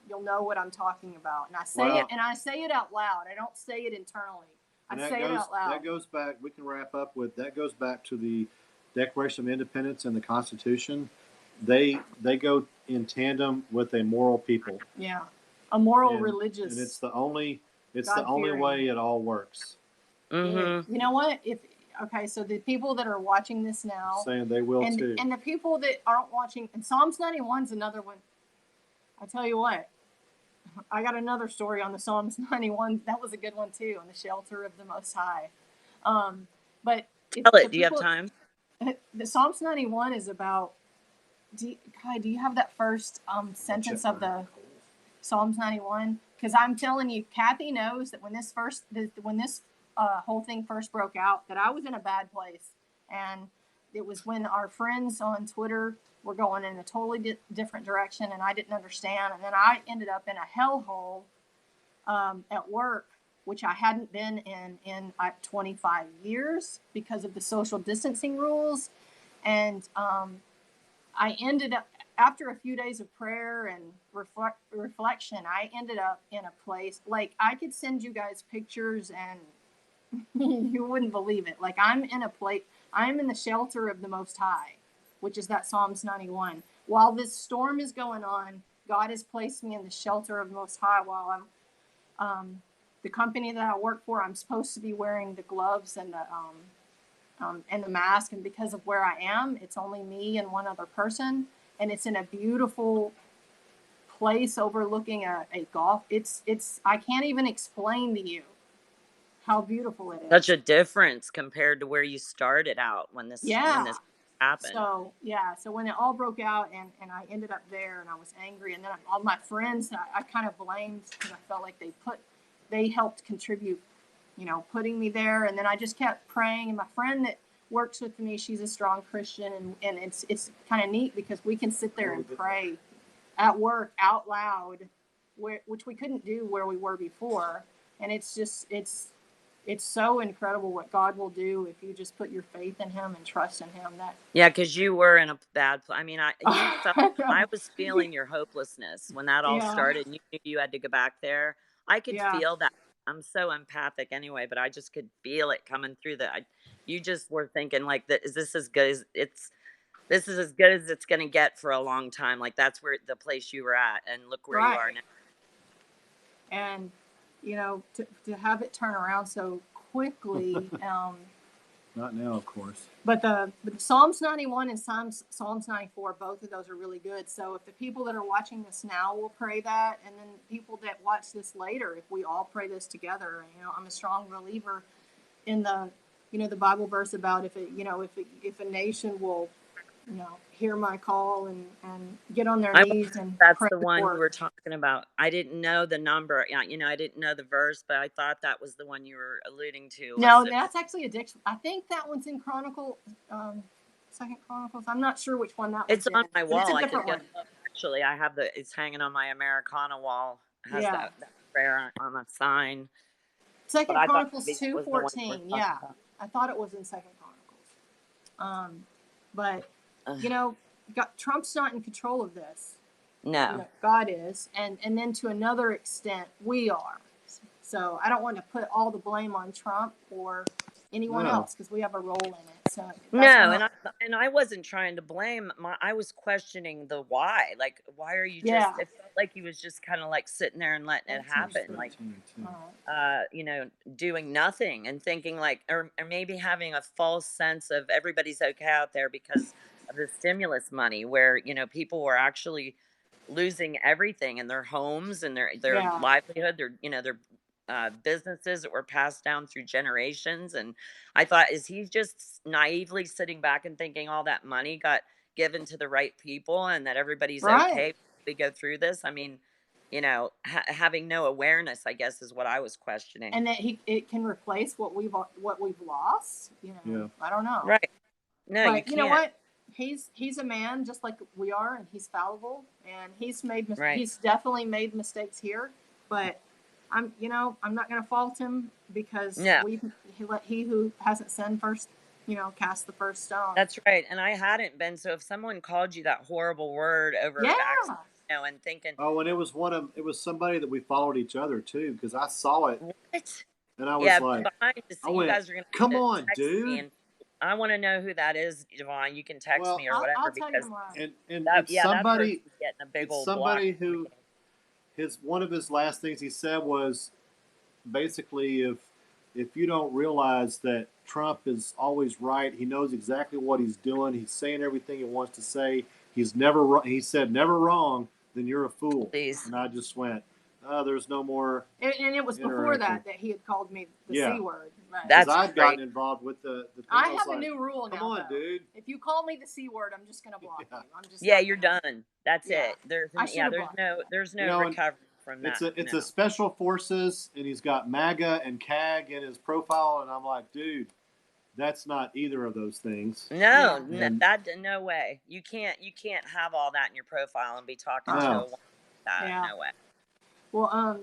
you'll know what I'm talking about. And I say it out loud. I don't say it internally. I say it out loud. That goes back. We can wrap up with that. Goes back to the Declaration of Independence and the Constitution. They go in tandem with a moral people. Yeah, a moral religious. And it's the only way it all works. Mm-hmm. You know what? So the people that are watching this now, saying they will too, and the people that aren't watching, and Psalms 91 is another one. I tell you what, I got another story on the Psalms 91. That was a good one too, on the shelter of the Most High. But tell it. Do you have time? The Psalms 91 is about. Do you have that first sentence of the Psalms 91? Because I'm telling you, Kathy knows that when this whole thing first broke out, that I was in a bad place, and it was when our friends on Twitter were going in a totally different direction, and I didn't understand, and then I ended up in a hellhole at work, which I hadn't been in 25 years because of the social distancing rules, and I ended up, after a few days of prayer and reflection, I ended up in a place, like, I could send you guys pictures and you wouldn't believe it. Like, I'm in the shelter of the Most High, which is that Psalms 91. While this storm is going on, God has placed me in the shelter of the Most High while I'm, the company that I work for, I'm supposed to be wearing the gloves and the mask, and because of where I am, it's only me and one other person, and it's in a beautiful place overlooking a golf. It's I can't even explain to you how beautiful it is. Such a difference compared to where you started out when this happened. So when it all broke out and I ended up there, and I was angry, and then all my friends I kind of blamed, because I felt like they helped contribute, putting me there. And then I just kept praying. And my friend that works with me, she's a strong Christian. And it's kind of neat because we can sit there and pray at work out loud, which we couldn't do where we were before. And it's so incredible what God will do if you just put your faith in Him and trust in Him. Because you were in a bad place. I mean, I was feeling your hopelessness when that all started, and you knew you had to go back there. I could feel that. I'm so empathic anyway, but I just could feel it coming through. You just were thinking, like, this is as good as it's going to get for a long time. Like, that's where the place you were at, and look where you are now. And to have it turn around so quickly. Not now, of course. But the Psalms 91 and Psalms 94, both of those are really good. So if the people that are watching this now will pray that, and then people that watch this later, if we all pray this together, I'm a strong believer in the Bible verse about if a nation will, hear my call and get on their knees and that's pray the one for. you were talking about. I didn't know the number. I didn't know the verse, but I thought that was the one you were alluding to. No, that's actually addiction. I think that one's in Second Chronicles. I'm not sure which one that one's It's on my wall. It's a different one. Actually, I have it's hanging on my Americana wall. It has that prayer on the sign. Second Chronicles 2:14. Yeah, I thought it was in Second Chronicles. But Trump's not in control of this. No, God is, and then to another extent, we are. So I don't want to put all the blame on Trump or anyone else, because we have a role in it. So and I wasn't trying to blame. I was questioning the why. Like, why are you just? It felt like he was just kind of like sitting there and letting it happen, like, doing nothing and thinking like, or maybe having a false sense of everybody's okay out there because of the stimulus money, where people were actually losing everything in their homes and their livelihood, their businesses that were passed down through generations. And I thought, is he just naively sitting back and thinking all that money got given to the right people and that everybody's okay if we go through this? I mean, having no awareness, I guess, is what I was questioning. And that it can replace what we've lost. I don't know. Right. No, but you know what? he's a man just like we are, and he's fallible, and Right. he's definitely made mistakes here, but I'm not going to fault him because No. he who hasn't sinned first, cast the first stone. That's right. And I hadn't been. So if someone called you that horrible word over Yeah. accident, and thinking, Oh, and it was somebody that we followed each other too, because I saw it what? and I was Yeah, like, behind the I scenes, you went, guys are gonna come have to on, text me, dude. and I want to know who that is, Devon. You can text Well, me or whatever, I'll tell you because tomorrow. And that it's that somebody, person's getting a big it's old somebody block. who one of his last things he said was basically, if you don't realize that Trump is always right, he knows exactly what he's doing, he's saying everything he wants to say, he said never wrong, then you're a fool. Please. And I just went, there's no more. And it was before that he had called me the Yeah. C word. Right. That's Because I'd great. gotten involved with the thing. I was have like, a new rule now. come on, though. dude. If you call me the C word, I'm just gonna block Yeah. you. I'm just Yeah, not you're gonna- done. That's Yeah. it. There's I should've blocked you. there's no You know, and recovery from that. It's no. a special forces, and he's got MAGA and CAG in his profile, and I'm like, dude, that's not either of those things. No, Yeah. no way. You can't have all that in your profile and be talking to No. a woman like that. Yeah. No way. Well,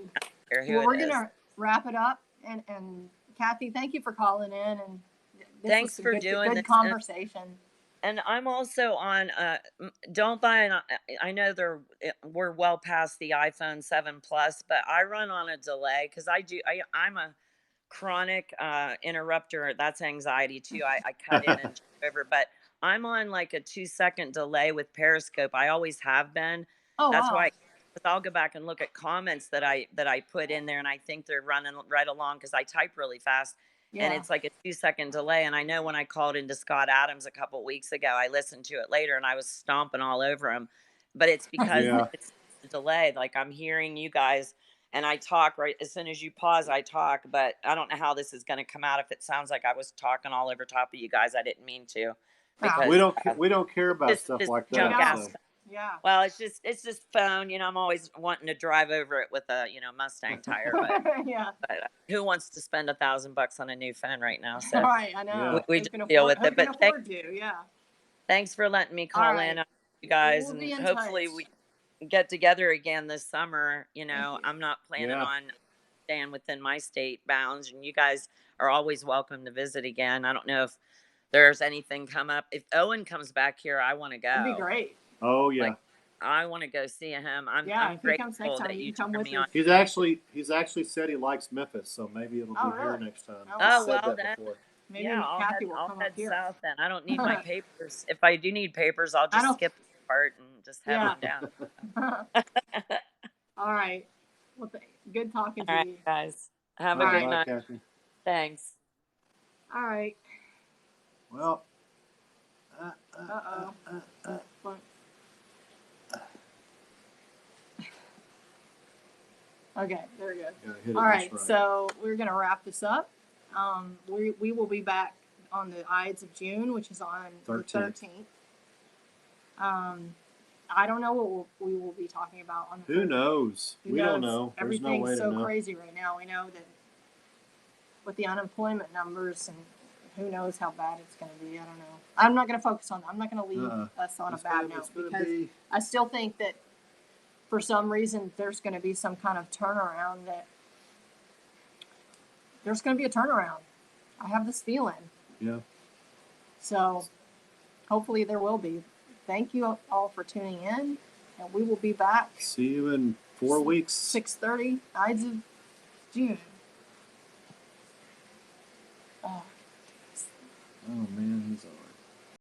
Care who we're it is. gonna wrap it up, and Kathy, thank you for calling in, and this Thanks was a for good, doing good this. conversation. And I'm also on don't buy an I know we're well past the iPhone 7 Plus, but I run on a delay because I'm a chronic interrupter. That's anxiety too. I cut in and jump over, but I'm on like a 2-second delay with Periscope. I always have been. Oh, That's wow. why 'cause I'll go back and look at comments that I put in there, and I think they're running right along because I type really fast. Yeah. And it's like a 2-second delay. And I know when I called into Scott Adams a couple weeks ago, I listened to it later and I was stomping all over him. But it's because Yeah. it's a delay. Like I'm hearing you guys and I talk right as soon as you pause, I talk. But I don't know how this is going to come out. If it sounds like I was talking all over top of you guys, I didn't mean to. Because we don't care about stuff like that. junk Yeah. ass. So. Yeah. Well, it's just phone. I'm always wanting to drive over it with a Mustang tire, but, Yeah. but who wants to spend $1,000 on a new phone right now? So All right, I know. Yeah. we Who just can deal afford- with it. who can But afford to, yeah. thanks for letting me All call right. in, you guys, We'll and be in hopefully touch. we get together again this summer. you. I'm not planning Yeah. on staying within my state bounds, and you guys are always welcome to visit again. I don't know if there's anything come up. If Owen comes back here, I want to go. That'd be great. Oh yeah. Like, I want to go see him. I'm Yeah, if he comes grateful next time, that you you can come turned with me us. on. He's actually said he likes Memphis, so maybe it'll be Oh, here really? next time. Oh, He's Oh, said well, that then. before. Maybe Yeah, Kathy will I'll come head up here. south then. I don't need my papers. If I do need papers, I'll I just don't- skip the part and just head Yeah. on down. All right. Well, good talking to All right, you. guys. Have All a right. good Bye, night. Kathy. Thanks. All right. Well. Uh-oh. What? Okay, there we go. Gotta hit it All right, just so we're going to wrap this up. We will be back on the Ides of June, which is on the 13th. 13th. I don't know what we will be talking about on the Who 13th. knows? Who We don't knows? know. There's no Everything's way so to know. crazy right now. We know that with the unemployment numbers, and who knows how bad it's going to be. I don't know. I'm not going to focus on that. I'm not going to leave us on a bad note because I still think that for some reason there's going to be some kind of turnaround. There's going to be a turnaround. I have this feeling. Yeah. So hopefully there will be. Thank you all for tuning in, and we will be back See you in 4 weeks. 6:30, Ides of June. Oh. Oh man, he's